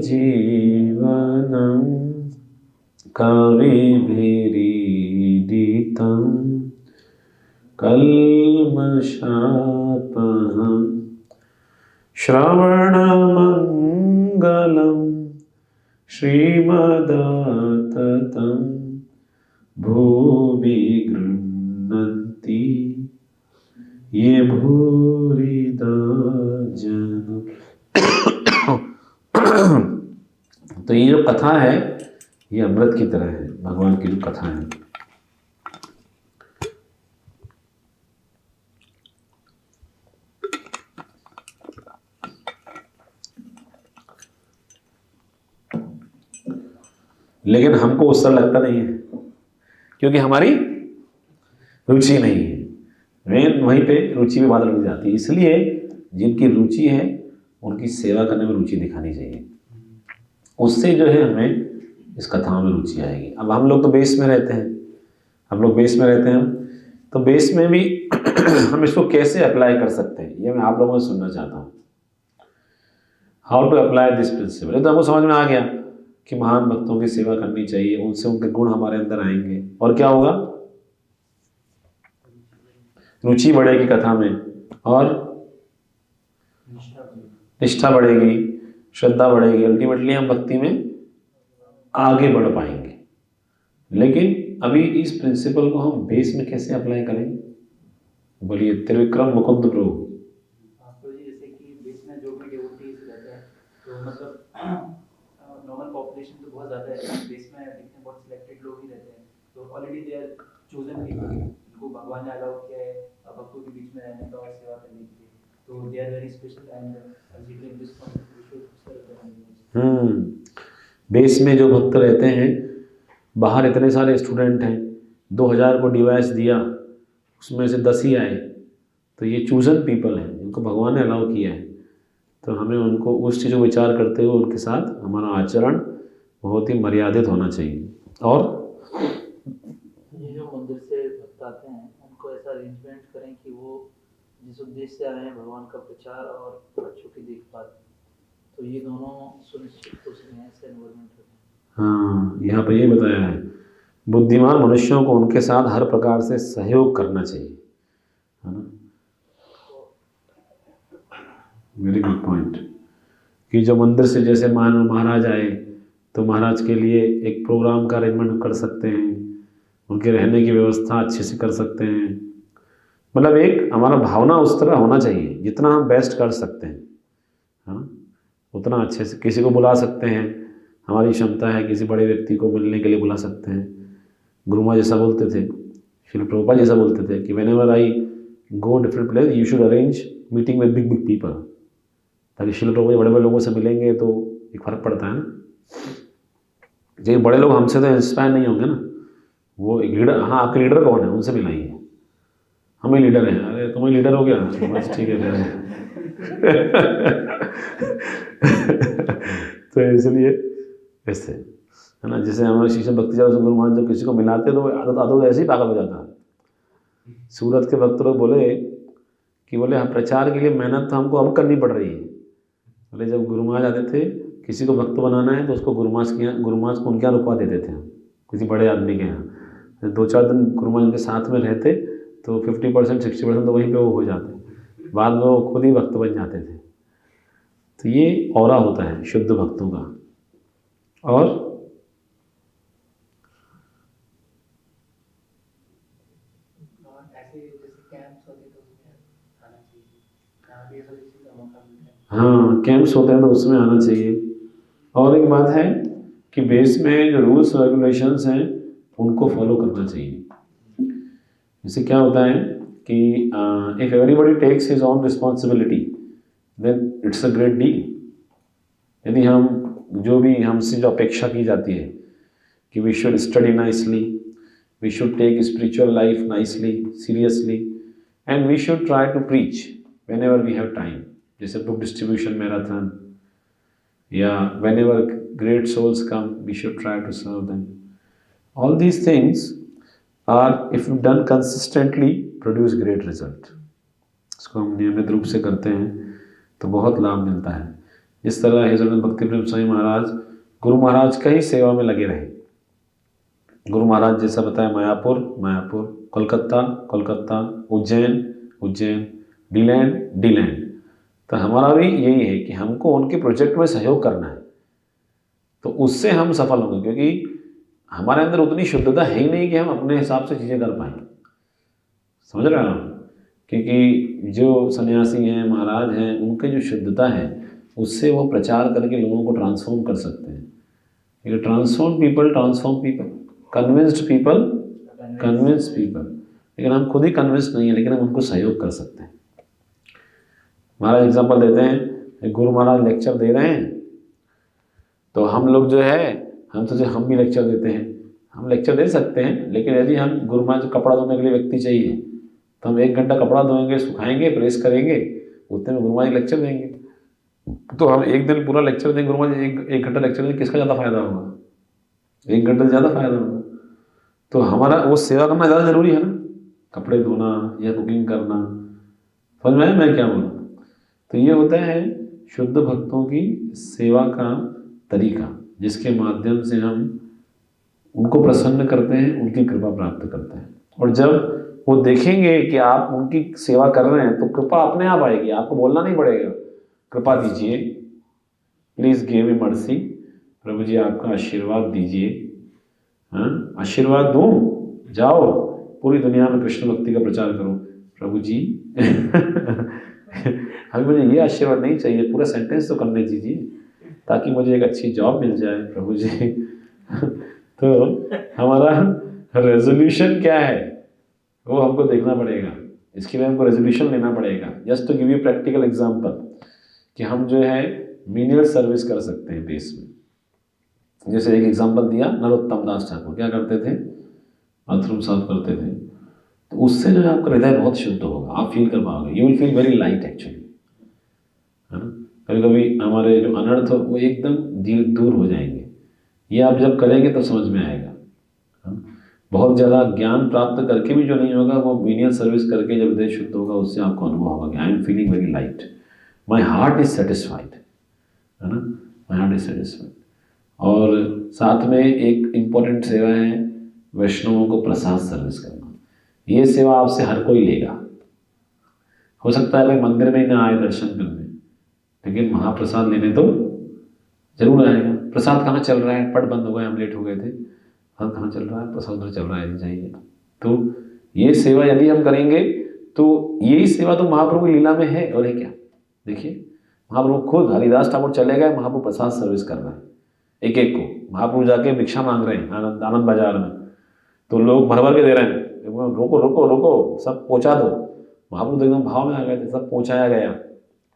जीवनम कविभिरीडितं कल्मषापहं श्रवणमङ्गलं श्रीमदाततं भुवि गृह्णन्ति ये भूरिदा जन। तो ये जो कथा है ये अमृत की तरह है, भगवान की जो कथा है। लेकिन हमको उस तरह लगता नहीं है क्योंकि हमारी रुचि नहीं है, मेन वहीं पे रुचि में बात लग जाती है। इसलिए जिनकी रुचि है उनकी सेवा करने में रुचि दिखानी चाहिए, उससे जो है हमें इस कथाओं में रुचि आएगी। अब हम लोग तो बेस में रहते हैं, तो बेस में भी हम इसको कैसे अप्लाई कर सकते हैं ये मैं आप लोगों से सुनना चाहता हूँ। How to apply this principle. तो हमको समझ में आ गया कि महान भक्तों की सेवा करनी चाहिए, उनसे उनके गुण हमारे अंदर आएंगे और क्या होगा, रुचि बढ़ेगी कथा में और निष्ठा बढ़ेगी, श्रद्धा बढ़ेगी, अल्टीमेटली हम भक्ति में आगे बढ़ पाएंगे। लेकिन अभी इस प्रिंसिपल को हम बेस में कैसे अप्लाई करें, बोलिए त्रिविक्रम मुकुंद प्रभु। तो जैसे कि बेस में जो भी डिवोटीज रहते हैं तो मतलब नॉर्मल पॉपुलेशन तो बहुत ज़्यादा है, बेस में देखते हैं बहुत सिलेक्टेड लोग ही रहते हैं, तो already they are chosen people, उनको भगवान ने अलाउ किया है भक्तों के बीच में रहने का और सेवा करने के लिए, तो they are very special and considering this one we should base में जो भक्त रहते हैं, बाहर इतने सारे स्टूडेंट हैं, 2000 को डिवाइस दिया उसमें से 10 ही आए, तो ये चूजन पीपल हैं जिनको भगवान ने अलाउ किया है। तो हमें उनको उस चीज़ को विचार करते हुए उनके साथ हमारा आचरण बहुत ही मर्यादित होना चाहिए। और ये जो मंदिर से भक्त आते हैं उनको ऐसा अरेंजमेंट करें कि वो जिस उद्देश्य से आए हैं भगवान का प्रचार और बच्चों की देखभाल, तो ये दोनों सुनिश्चित हो सकें, ऐसे एनवायरनमेंट रखें। हाँ, यहाँ पर ये बताया है बुद्धिमान मनुष्यों को उनके साथ हर प्रकार से सहयोग करना चाहिए, है ना। वेरी गुड पॉइंट कि जो मंदिर से जैसे महाराज आए तो महाराज के लिए एक प्रोग्राम का अरेंजमेंट कर सकते हैं, उनके रहने की व्यवस्था अच्छे से कर सकते हैं। मतलब एक हमारा भावना उस तरह होना चाहिए, जितना हम बेस्ट कर सकते हैं, है ना, उतना अच्छे से किसी को बुला सकते हैं, हमारी क्षमता है किसी बड़े व्यक्ति को मिलने के लिए बुला सकते हैं। गुरुमा जैसा बोलते थे, श्री प्रभुपाद जैसा बोलते थे कि whenever I go different place you should arrange meeting with big big people, ताकि श्री प्रभुपाद बड़े बड़े लोगों से मिलेंगे तो एक फ़र्क पड़ता है ना। जो बड़े लोग हमसे तो इंस्पायर नहीं होंगे ना, वो एक लीडर, हाँ आपके लीडर कौन है उनसे मिलाइए, हम ही लीडर हैं, अरे तुम ही लीडर हो गया बस ठीक है। तो इसलिए ऐसे है ना, जैसे हमारे शिष्य भक्ति गुरु महाराज जब किसी को मिलाते तो आदत ऐसे ही पागल हो जाता है। सूरत के भक्त लोग बोले कि बोले हम प्रचार के लिए मेहनत तो हमको अब करनी पड़ रही है। बोले जब गुरु महाराज आते थे किसी को भक्त बनाना है तो उसको गुरु महाराज को उनके यहाँ रुकवा देते थे, किसी बड़े आदमी के यहाँ 2-4 दिन गुरु महाराज के साथ में रहते तो 50% 60% तो वहीं पे वो हो जाते, बाद में वो खुद ही भक्त बन जाते थे। तो ये औरा होता है शुद्ध भक्तों का। और कैंप्स होते हैं तो उसमें आना चाहिए। और एक बात है कि बेस में जो रूल्स रेगुलेशंस हैं उनको फॉलो करना चाहिए। इससे क्या होता है कि if everybody takes his own responsibility then it's a great deal. यदि हम जो भी हमसे जो अपेक्षा की जाती है कि we should study nicely, we should take spiritual life nicely seriously, and we should try to preach whenever we have time, जैसे बुक डिस्ट्रीब्यूशन मैराथन, या whenever great souls come we should try to serve them. All these things are if done consistently produce great result. इसको हम नियमित रूप से करते हैं तो बहुत लाभ मिलता है। इस तरह हजरत भक्ति प्रेम स्वामी महाराज गुरु महाराज का ही सेवा में लगे रहे। गुरु महाराज जैसा बताया मायापुर मायापुर, कोलकाता कोलकाता, उज्जैन उज्जैन, डीलैंड डीलैंड। तो हमारा भी यही है कि हमको उनके प्रोजेक्ट में सहयोग करना है, तो उससे हम सफल होंगे, क्योंकि हमारे अंदर उतनी शुद्धता है ही नहीं कि हम अपने हिसाब से चीज़ें कर पाएँ। समझ रहे हैं आप? क्योंकि जो सन्यासी हैं महाराज हैं उनकी जो शुद्धता है उससे वो प्रचार करके लोगों को ट्रांसफॉर्म कर सकते हैं। क्योंकि transform people, convinced people convince people. लेकिन हम खुद ही कन्विंस नहीं है, लेकिन हम उनको सहयोग कर सकते हैं। महाराज एग्जाम्पल देते हैं, गुरु महाराज लेक्चर दे रहे हैं तो हम लोग जो है हम सोचे हम भी लेक्चर देते हैं। हम लेक्चर दे सकते हैं, लेकिन यदि हम गुरु महाराज को कपड़ा धोने के लिए व्यक्ति चाहिए तो हम 1 घंटा कपड़ा धोएंगे, सुखाएंगे, प्रेस करेंगे, उतने में गुरु महाराज लेक्चर देंगे। तो हम 1 दिन पूरा लेक्चर देंगे, गुरु महाराज 1 घंटा लेक्चर देंगे, किसका ज़्यादा फायदा होगा? 1 घंटे से ज़्यादा फायदा होगा। तो हमारा वो सेवा करना ज़्यादा जरूरी है ना, कपड़े धोना या कुकिंग करना। समझ में आया मैं क्या बोलूँ? तो ये होता है शुद्ध भक्तों की सेवा का तरीका, जिसके माध्यम से हम उनको प्रसन्न करते हैं, उनकी कृपा प्राप्त करते हैं। और जब वो देखेंगे कि आप उनकी सेवा कर रहे हैं तो कृपा अपने आप आएगी, आपको बोलना नहीं पड़ेगा कृपा दीजिए, प्लीज़ गिव मी मर्सी, प्रभु जी आपका आशीर्वाद दीजिए। हाँ, आशीर्वाद दूँ, जाओ पूरी दुनिया में कृष्ण भक्ति का प्रचार करो। प्रभु जी अभी मुझे ये आशीर्वाद नहीं चाहिए, पूरा सेंटेंस तो करने दीजिए ताकि मुझे एक अच्छी जॉब मिल जाए प्रभु जी। तो हमारा रेजोल्यूशन क्या है वो हमको देखना पड़ेगा, इसके लिए हमको रेजोल्यूशन लेना पड़ेगा। Just to give you practical example कि हम जो है मीनियल सर्विस कर सकते हैं बेस में। जैसे एक एग्जांपल दिया, नरोत्तम दास ठाकुर क्या करते थे? बाथरूम साफ करते थे। तो उससे जो है आपका हृदय बहुत शुद्ध होगा, आप फील कर पाओगे, you will feel very light actually, है ना। कभी कभी हमारे जो अनर्थ हो वो एकदम दूर हो जाएंगे। ये आप जब करेंगे तो समझ में आएगा। बहुत ज़्यादा ज्ञान प्राप्त करके भी जो नहीं होगा, वो मीनियल सर्विस करके जब हृदय शुद्ध होगा उससे आपको अनुभव होगा कि I am feeling very light, my heart is satisfied, है ना, माई हार्ट इज सेटिस्फाइड। और साथ में एक इम्पोर्टेंट सेवा है वैष्णवों को प्रसाद सर्विस करना। ये सेवा आपसे हर कोई लेगा। हो सकता है भाई मंदिर में ही ना आए दर्शन करने, लेकिन महाप्रसाद लेने तो जरूर आएगा। प्रसाद कहाँ चल रहा है? पट बंद हो गए, हम लेट हो गए थे, हाँ कहाँ चल रहा है? प्रसाद उधर चल रहा है, जाइए। तो ये सेवा यदि हम करेंगे तो यही सेवा तो महाप्रभु की लीला में है। और ये क्या, देखिए महाप्रभु खुद हरिदास ठाकुर चले गए, महाप्रभु प्रसाद सर्विस कर रहे हैं एक एक को। महाप्रभु जाके भिक्षा मांग रहे हैं आनंद बाजार में, तो लोग भर भर के दे रहे हैं, रोको रोको रोको सब पहुँचा दो। महाप्रभु एकदम भाव में आ गए थे, सब पहुँचाया गया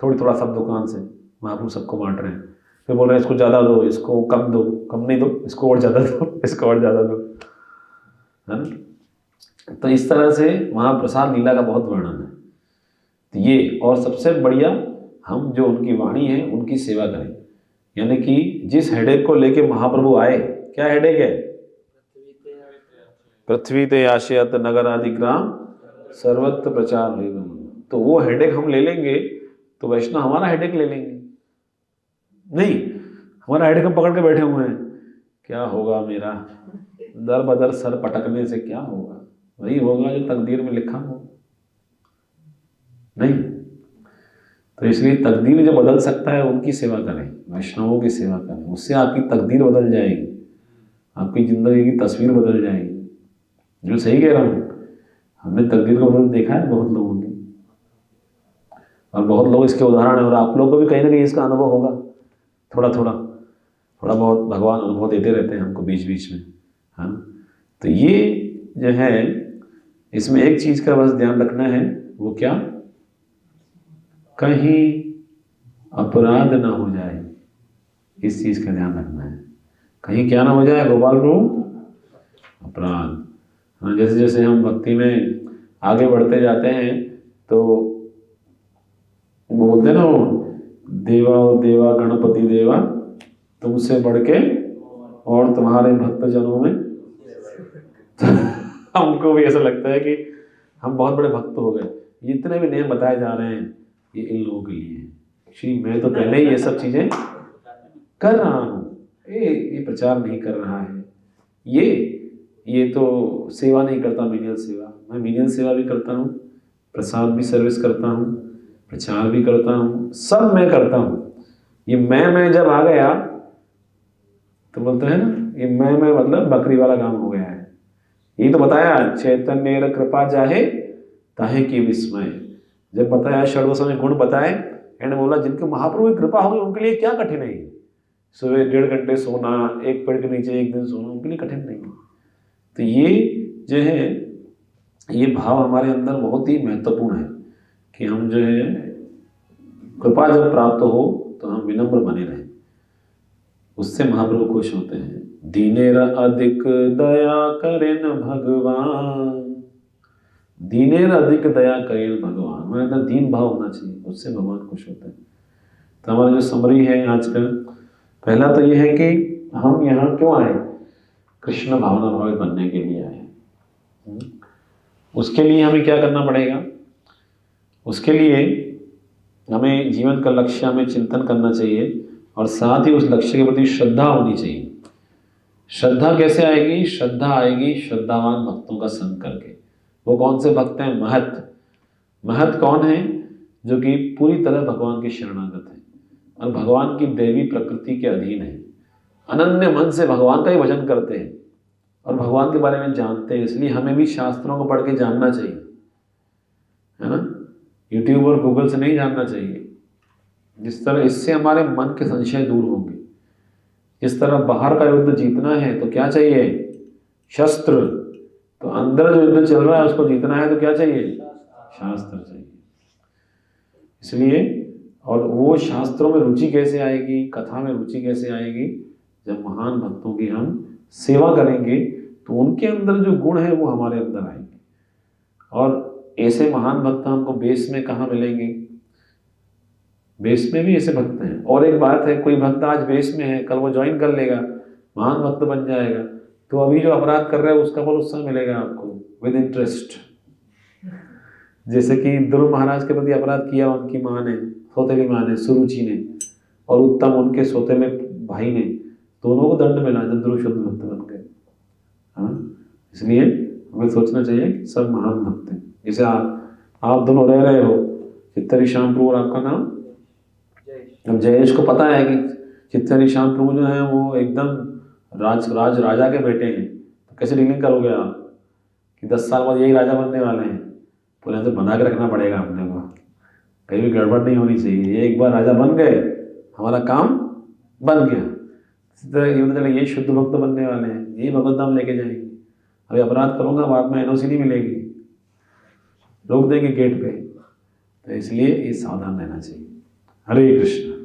थोड़ा सब दुकान से, महाप्रभु सबको बांट रहे हैं। फिर बोल रहे हैं इसको ज़्यादा दो, इसको कम दो, कम नहीं दो, इसको और ज़्यादा दो, इसको और ज़्यादा दो, है ना। तो इस तरह से वहाँ प्रसाद लीला का बहुत वर्णन है। तो ये, और सबसे बढ़िया हम जो उनकी वाणी है उनकी सेवा करें। यानी कि जिस हेडेक को लेके महाप्रभु आए, क्या हेडेक है? पृथ्वी ते आशयत नगर आदि ग्राम सर्वत्र प्रचार हुई। तो वो हेडेक हम ले लेंगे तो वैष्णव हमारा हेडेक ले लेंगे। नहीं, हमारा हेडेक हम पकड़ के बैठे हुए हैं, क्या होगा मेरा, दर बदर सर पटकने से क्या होगा? वही होगा जो तकदीर में लिखा हो। नहीं, तो इसलिए तकदीर जो बदल सकता है उनकी सेवा करें, वैष्णवों की सेवा करें, उससे आपकी तकदीर बदल जाएगी, आपकी ज़िंदगी की तस्वीर बदल जाएगी। जो सही कह रहा हूँ, हमने तकदीर को बदल देखा है बहुत लोगों की। और बहुत लोग इसके उदाहरण हैं, और आप लोग को भी कहीं ना कहीं इसका अनुभव होगा, थोड़ा बहुत भगवान अनुभव देते रहते हैं हमको बीच बीच में, है ना। तो ये जो है, इसमें एक चीज़ का बस ध्यान रखना है, वो क्या, कहीं अपराध ना हो जाए, इस चीज़ का ध्यान रखना है। कहीं क्या ना हो जाए गोपाल प्रभु, अपराध। हाँ, जैसे जैसे हम भक्ति में आगे बढ़ते जाते हैं तो बोलते हैं ना, देवा देवा गणपति देवा तुमसे बढ़ के और तुम्हारे भक्त जनों में हमको भी ऐसा लगता है कि हम बहुत बड़े भक्त हो गए। जितने भी नियम बताए जा रहे हैं ये इन लोगों के लिए है। श्री मैं तो पहले ही ये सब चीजें कर रहा हूँ, ये प्रचार नहीं कर रहा है, ये तो सेवा नहीं करता, मीडियल सेवा। मैं मीडियल सेवा भी करता हूँ, प्रसाद भी सर्विस करता हूँ, प्रचार भी करता हूँ, सब मैं करता हूँ। ये मैं जब आ गया तो बोलते हैं ना, ये मैं मतलब बकरी वाला काम हो गया है। ये तो बताया चैतन्य कृपा जाहे ताहे की विस्मय, जब बताया षड्दोषों में गुण बताए, एंड बोला जिनके महाप्रभु की कृपा होगी उनके लिए क्या कठिन है। सुबह 1.5 घंटे सोना, एक पेड़ के नीचे एक दिन सोना, उनके लिए कठिन नहीं है। तो ये जो है, ये भाव हमारे अंदर बहुत ही महत्वपूर्ण है कि हम जो है कृपा जब प्राप्त हो तो हम विनम्र बने रहें, उससे महाप्रभु खुश होते हैं। दीनेर अधिक दया करें भगवान, दीनेर अधिक दया करें भगवान, हमारे अंदर दीन भाव होना चाहिए, उससे भगवान खुश होते हैं। तो हमारा जो समरी है आजकल, पहला तो ये है कि हम यहाँ क्यों आए, कृष्ण भावना भावित बनने के लिए आए हैं। उसके लिए हमें क्या करना पड़ेगा, उसके लिए हमें जीवन का लक्ष्य हमें चिंतन करना चाहिए, और साथ ही उस लक्ष्य के प्रति श्रद्धा होनी चाहिए। श्रद्धा कैसे आएगी, श्रद्धा आएगी श्रद्धावान भक्तों का संग करके। वो कौन से भक्त हैं, महत कौन है, जो कि पूरी तरह भगवान के शरणागत है और भगवान की दैवी प्रकृति के अधीन है, अनन्य मन से भगवान का ही भजन करते हैं और भगवान के बारे में जानते हैं। इसलिए हमें भी शास्त्रों को पढ़ के जानना चाहिए, है ना, यूट्यूब और गूगल से नहीं जानना चाहिए। जिस तरह इससे हमारे मन के संशय दूर होंगे। जिस तरह बाहर का युद्ध जीतना है तो क्या चाहिए, शस्त्र, तो अंदर जो युद्ध चल रहा है उसको जीतना है तो क्या चाहिए, शास्त्र चाहिए। इसलिए, और वो शास्त्रों में रुचि कैसे आएगी, कथा में रुचि कैसे आएगी, जब महान भक्तों की हम सेवा करेंगे तो उनके अंदर जो गुण है वो हमारे अंदर आएंगे। और ऐसे महान भक्त हमको बेस में कहाँ मिलेंगे, बेस में भी ऐसे भक्त हैं। और एक बात है, कोई भक्त आज बेस में है, कल वो ज्वाइन कर लेगा, महान भक्त बन जाएगा, तो अभी जो अपराध कर रहा है उसका फल उससे मिलेगा आपको विद इंटरेस्ट। जैसे कि ध्रुव महाराज के प्रति अपराध किया उनकी माँ ने, सौतेली माँ ने, सुरुचि ने, और उत्तम उनके सौतेले भाई ने, दोनों को दंड मिला जब ध्रुव शुद्ध भक्त बन गए। हाँ, इसलिए हमें सोचना चाहिए कि सब महान भक्त हैं। जैसे आप दोनों रह रहे हो, चित्तरी श्याम प्रभु और आपका नाम, अब जयेश को पता है कि चित्तरी श्याम प्रभु जो है वो एकदम राजा के बेटे हैं, तो कैसे डीलिंग करोगे आप कि 10 साल बाद यही राजा बनने वाले हैं। पूरे से बना के रखना पड़ेगा अपने को, कहीं भी गड़बड़ नहीं होनी चाहिए। ये एक बार राजा बन गए, हमारा काम बन गया। इसी तरह ये मतलब ये शुद्ध भक्त बनने वाले हैं, यही भगवत नाम लेके जाएंगे। अभी अपराध करूँगा, बाद में एनओसी नहीं मिलेगी, रोक देंगे गेट पे। तो इसलिए ये सावधान रहना चाहिए। हरे कृष्ण।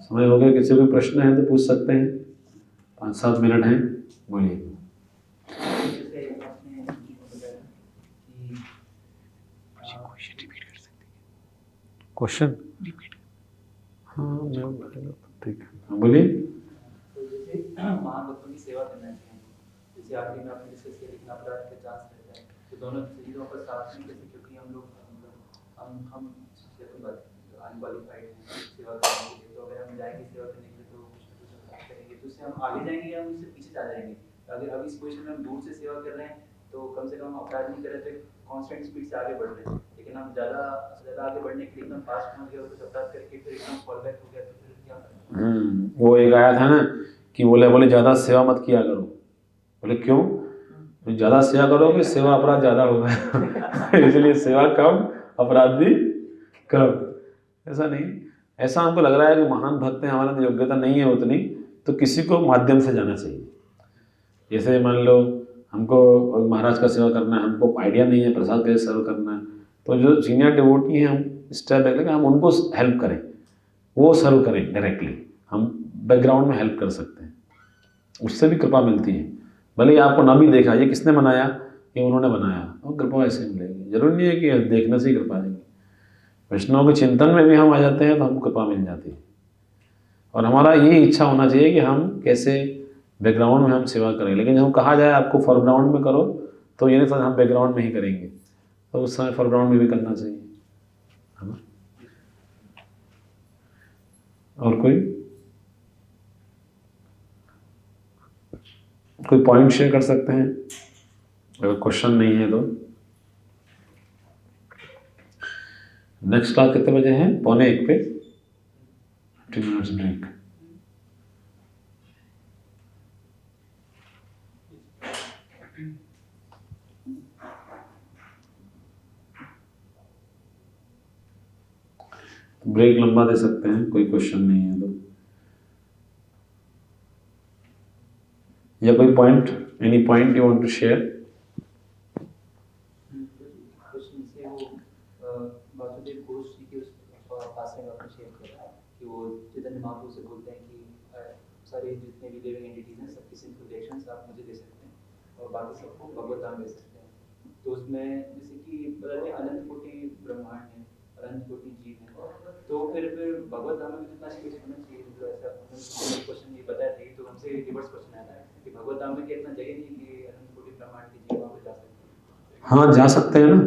समय हो गया, किसी को प्रश्न है तो पूछ सकते हैं, 5-7 मिनट हैं, बोलिए। क्वेश्चन हाँ, ठीक है, बोलिए। तो जैसे महान भक्तों की सेवा करना चाहिए, जैसे आखिरी में आपने डिस्कस किया, लेकिन अपराध का चांस रहता है, तो दोनों चीज़ों पर साथ में कैसे, क्योंकि हम लोग हम अनक्वालिफाइड हैं सेवा करने के लिए, तो अगर हम जाएंगे सेवा करने के लिए तो कुछ ना कुछ अपराध करेंगे, तो उससे हम आगे जाएंगे या हम उससे पीछे जा जाएंगे। अगर अभी इस पोजिशन में हम दूर से सेवा कर रहे हैं तो कम से कम हम अपराध नहीं कर रहे थे, कांस्टेंट स्पीड से आगे बढ़ रहे हैं। लेकिन हम ज़्यादा आगे बढ़ने के लिए एकदम फास्ट पहुंच गए और कुछ अपराध करके फिर एकदम फॉल बैक हो गया, तो फिर क्या करें? वो एक आया था ना कि बोले ज़्यादा सेवा मत किया करो। बोले क्यों? ज़्यादा सेवा करोगे सेवा अपराध ज़्यादा होगा इसलिए सेवा कम, अपराध भी कब? ऐसा नहीं, ऐसा हमको लग रहा है कि महान भक्त हैं, हमारे अंदर योग्यता नहीं है उतनी, तो किसी को माध्यम से जाना चाहिए। जैसे मान लो हमको महाराज का सेवा करना है, हमको आइडिया नहीं है प्रसाद कैसे सर्व करना है, तो जो सीनियर डिवोटी हैं हम स्टेप लेकर हम उनको हेल्प करें, वो सर्व करें डायरेक्टली, हम बैकग्राउंड में हेल्प कर सकते हैं, उससे भी कृपा मिलती है। भले ही आपको ना भी देखा ये किसने बनाया, ये उन्होंने बनाया, और कृपा ऐसे मिलेगी। जरूरी नहीं है कि देखने से ही कृपा आएगी। वैष्णव के चिंतन में भी हम आ जाते हैं तो हमको कृपा मिल जाती है। और हमारा ये इच्छा होना चाहिए कि हम कैसे बैकग्राउंड में हम सेवा करें, लेकिन जब कहा जाए आपको फोरग्राउंड में करो, तो ये नहीं समझ हम बैकग्राउंड में ही करेंगे, तो उस समय फोरग्राउंड में भी करना चाहिए, है ना। और कोई पॉइंट शेयर कर सकते हैं अगर क्वेश्चन नहीं है तो। नेक्स्ट क्लास कितने बजे है? 12:45 पे, 15 मिनट्स ब्रेक। ब्रेक लंबा दे सकते हैं, कोई क्वेश्चन नहीं है तो। या कोई point, any point you want to share? Question से वो वासुदेव घोष जी के उस पास में आपने शेयर किया कि वो चैतन्य महाप्रभु से बोलते हैं कि सारे जितने भी लिविंग एंटिटीज हैं सबकी सिंपल रिएक्शंस आप मुझे दे सकते हैं और बाकी सबको भगवत धाम दे सकते हैं। तो उसमें जैसे कि बताते हैं अनंत कोटि ब्रह्मांड है, अनंत कोटि जीव है, तो फिर भगवत धाम में कितना स्पेस होना चाहिए? मतलब ऐसा क्वेश्चन ये बताया था, तो हमसे रिवर्स क्वेश्चन आया था कि भगवत धाम में कितना जगह नहीं कि अनंत कोटि ब्रह्मांड के जीव वहाँ पे जा सकते हैं। हाँ जा सकते हैं ना।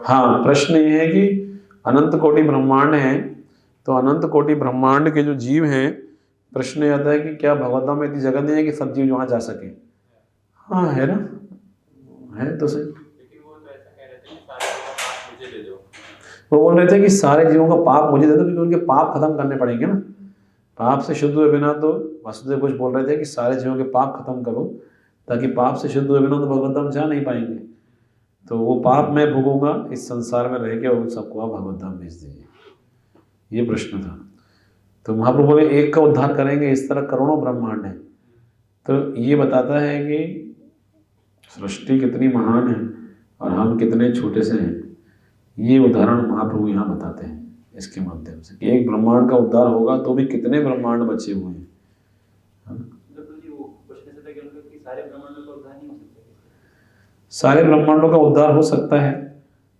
हाँ प्रश्न ये है कि अनंत कोटि ब्रह्मांड है, तो अनंत कोटि ब्रह्मांड के जो जीव हैं, प्रश्न ये आता है कि क्या भगवत धाम में इतनी जगह नहीं है कि सब जीव वहाँ जा सके? हाँ है ना, है तो सही। वो बोल रहे थे कि सारे जीवों का पाप मुझे दे दो, क्योंकि उनके पाप खत्म करने पड़ेंगे ना। पाप से शुद्ध हुए बिना, तो वासुदेव कुछ बोल रहे थे कि सारे जीवों के पाप खत्म करो, ताकि पाप से शुद्ध हुए बिना तो भगवत धाम जा नहीं पाएंगे। तो वो पाप मैं भोगूंगा इस संसार में रह के, और सबको आप भगवत धाम भेज दीजिए, ये प्रश्न था। तो महाप्रभु बोले एक का उद्धार करेंगे, इस तरह करोड़ों ब्रह्मांड है। तो ये बताता है कि सृष्टि कितनी महान है और हम कितने छोटे से हैं। ये उदाहरण महाप्रभु यहाँ बताते हैं इसके माध्यम से कि एक ब्रह्मांड का उद्धार होगा तो भी कितने ब्रह्मांड बचे हुए हैं, है ना। सारे ब्रह्मांडों का उद्धार हो सकता है,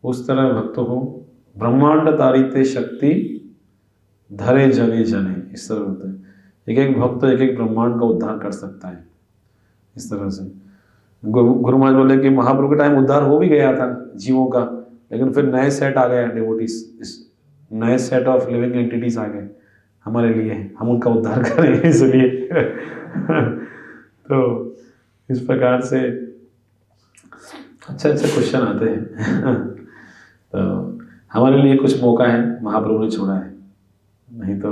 उस तरह भक्तों को ब्रह्मांड तारिते शक्ति धरे जने जने, इस तरह होता है। एक एक भक्त एक एक ब्रह्मांड का उद्धार कर सकता है इस तरह से। गुरु महाराज बोले कि महाप्रभु के टाइम उद्धार हो भी गया था जीवों का, लेकिन फिर नए सेट आ गए डिवोटीज, नए सेट ऑफ लिविंग एंटिटीज आ गए हमारे लिए, हम उनका उद्धार करें इसलिए। तो इस प्रकार से अच्छे अच्छे क्वेश्चन आते हैं। तो हमारे लिए कुछ मौका है महाप्रभु ने छोड़ा है, नहीं तो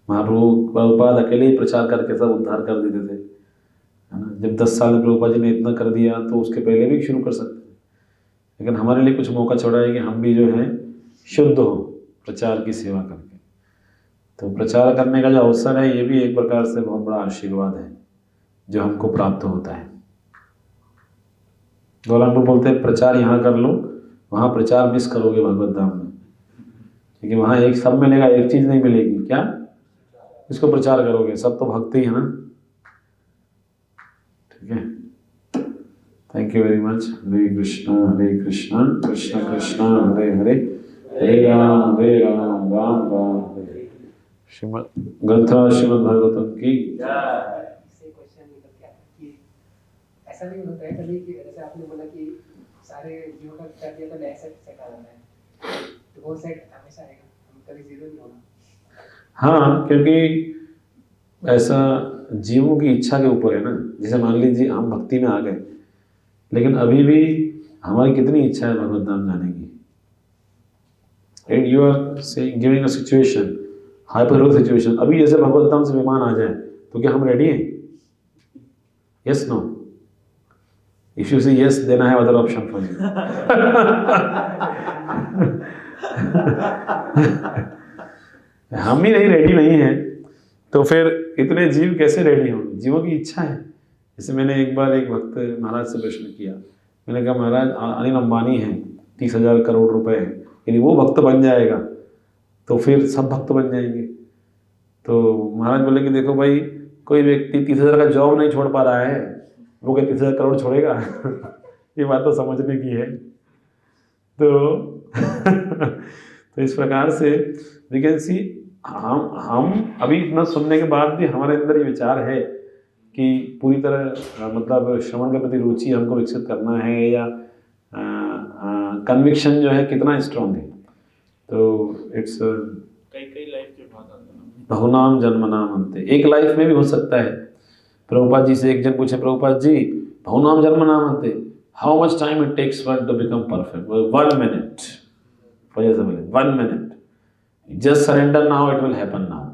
महाप्रभु प्रभुपाद अकेले ही प्रचार करके सब उद्धार कर देते थे, है ना। जब 10 साल में प्रभुपाद जी ने इतना कर दिया तो उसके पहले भी शुरू कर सकते थे, लेकिन हमारे लिए कुछ मौका छोड़ा है कि हम भी जो है शुद्ध हो प्रचार की सेवा करके। तो प्रचार करने का जो अवसर है, ये भी एक प्रकार से बहुत बड़ा आशीर्वाद है जो हमको प्राप्त होता है। गौरांग बोलते हैं प्रचार यहाँ कर लो, वहाँ प्रचार मिस करोगे भगवत धाम में, क्योंकि वहाँ एक सब मिलेगा, एक चीज़ नहीं मिलेगी। क्या? इसको प्रचार करोगे, सब तो भक्ति है ना। ठीक है, थैंक यू वेरी मच। हरे कृष्णा कृष्ण कृष्ण हरे हरे, हरे राम राम राम हरे। श्रीमद् ग्रंथ श्रीमद् भागवतम की ऐसा नहीं होता है कभी कि जैसे आपने बोला कि सारे जीवों का कर दिया तो नया सेट आ जाता है, तो वो सेट हमेशा आएगा, हम कभी जीरो नहीं होगा। हाँ, क्योंकि ऐसा जीवों की इच्छा के ऊपर है ना। जैसे मान लीजिए हम भक्ति में आ गए, लेकिन अभी भी हमारी कितनी इच्छा है भगवत धाम जाने की। And you are saying giving a situation, hypothetical situation, अभी जैसे भगवत धाम से विमान आ जाए तो क्या हम रेडी हैं? Yes no? If you say yes then I have other option for you. हम ही नहीं रेडी नहीं है तो फिर इतने जीव कैसे रेडी होंगे? जीवों की इच्छा है। जैसे मैंने एक बार एक भक्त महाराज से प्रश्न किया, मैंने कहा महाराज अनिल अंबानी है, 30,000 करोड़ रुपए है, यदि वो भक्त बन जाएगा तो फिर सब भक्त बन जाएंगे। तो महाराज बोले कि देखो भाई, कोई व्यक्ति 30,000 का जॉब नहीं छोड़ पा रहा है, वो क्या 30,000 करोड़ छोड़ेगा? ये बात तो समझने की है। तो तो इस प्रकार से वी कैन सी, हम अभी इतना सुनने के बाद भी हमारे अंदर ये विचार है कि पूरी तरह मतलब श्रवण के प्रति रुचि हमको विकसित करना है, या कन्विक्शन जो है कितना स्ट्रांग है। तो इट्स कई लाइफ के बाद आता है। बहुनाम जन्मनाम अंते, एक लाइफ में भी हो सकता है। प्रभुपाद जी से एक जन पूछे, प्रभुपाद जी बहुनाम जन्मनाम अंते, how much time it takes for to become perfect? 1 minute, for example 1 minute, just surrender now, it will happen now.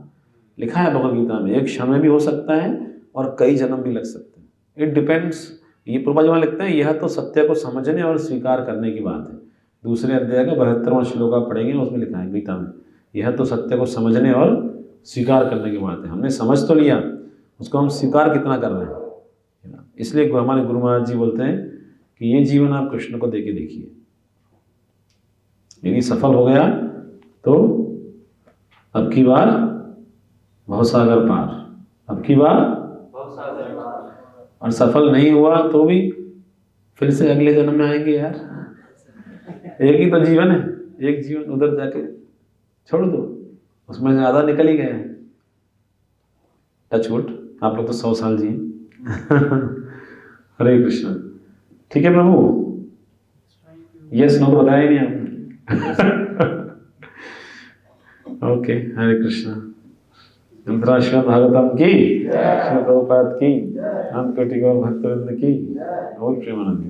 लिखा है भगवद गीता में, एक क्षण में भी हो सकता है और कई जन्म भी लग सकते हैं। It depends. ये प्रभुपाद जी लिखते हैं, यह तो सत्य को समझने और स्वीकार करने की बात है। दूसरे अध्याय का 72वां श्लोक आप पढ़ेंगे, उसमें लिखा है गीता में, यह तो सत्य को समझने और स्वीकार करने की बात है। हमने समझ तो लिया, उसको हम स्वीकार कितना कर रहे हैं। इसलिए हमारे गुरु महाराज जी बोलते हैं कि ये जीवन आप कृष्ण को देके देखिए, यदि सफल हो गया तो अब की बार भवसागर पार, अब की बार, और सफल नहीं हुआ तो भी फिर से अगले जन्म में आएंगे यार। एक ही तो जीवन है, एक जीवन, उधर जाके छोड़ दो, उसमें ज़्यादा निकल ही गए हैं। टचवुड, आप लोग तो 100 साल जिए। हरे कृष्ण। ठीक है प्रभु, यस नो बताया ही नहीं आपने। ओके, हरे कृष्ण। अंतराष्ट्रीय भागवतम की, श्री प्रभुपाद की, अंत कोटि गौर भक्तवृंद की, और प्रेमानंद।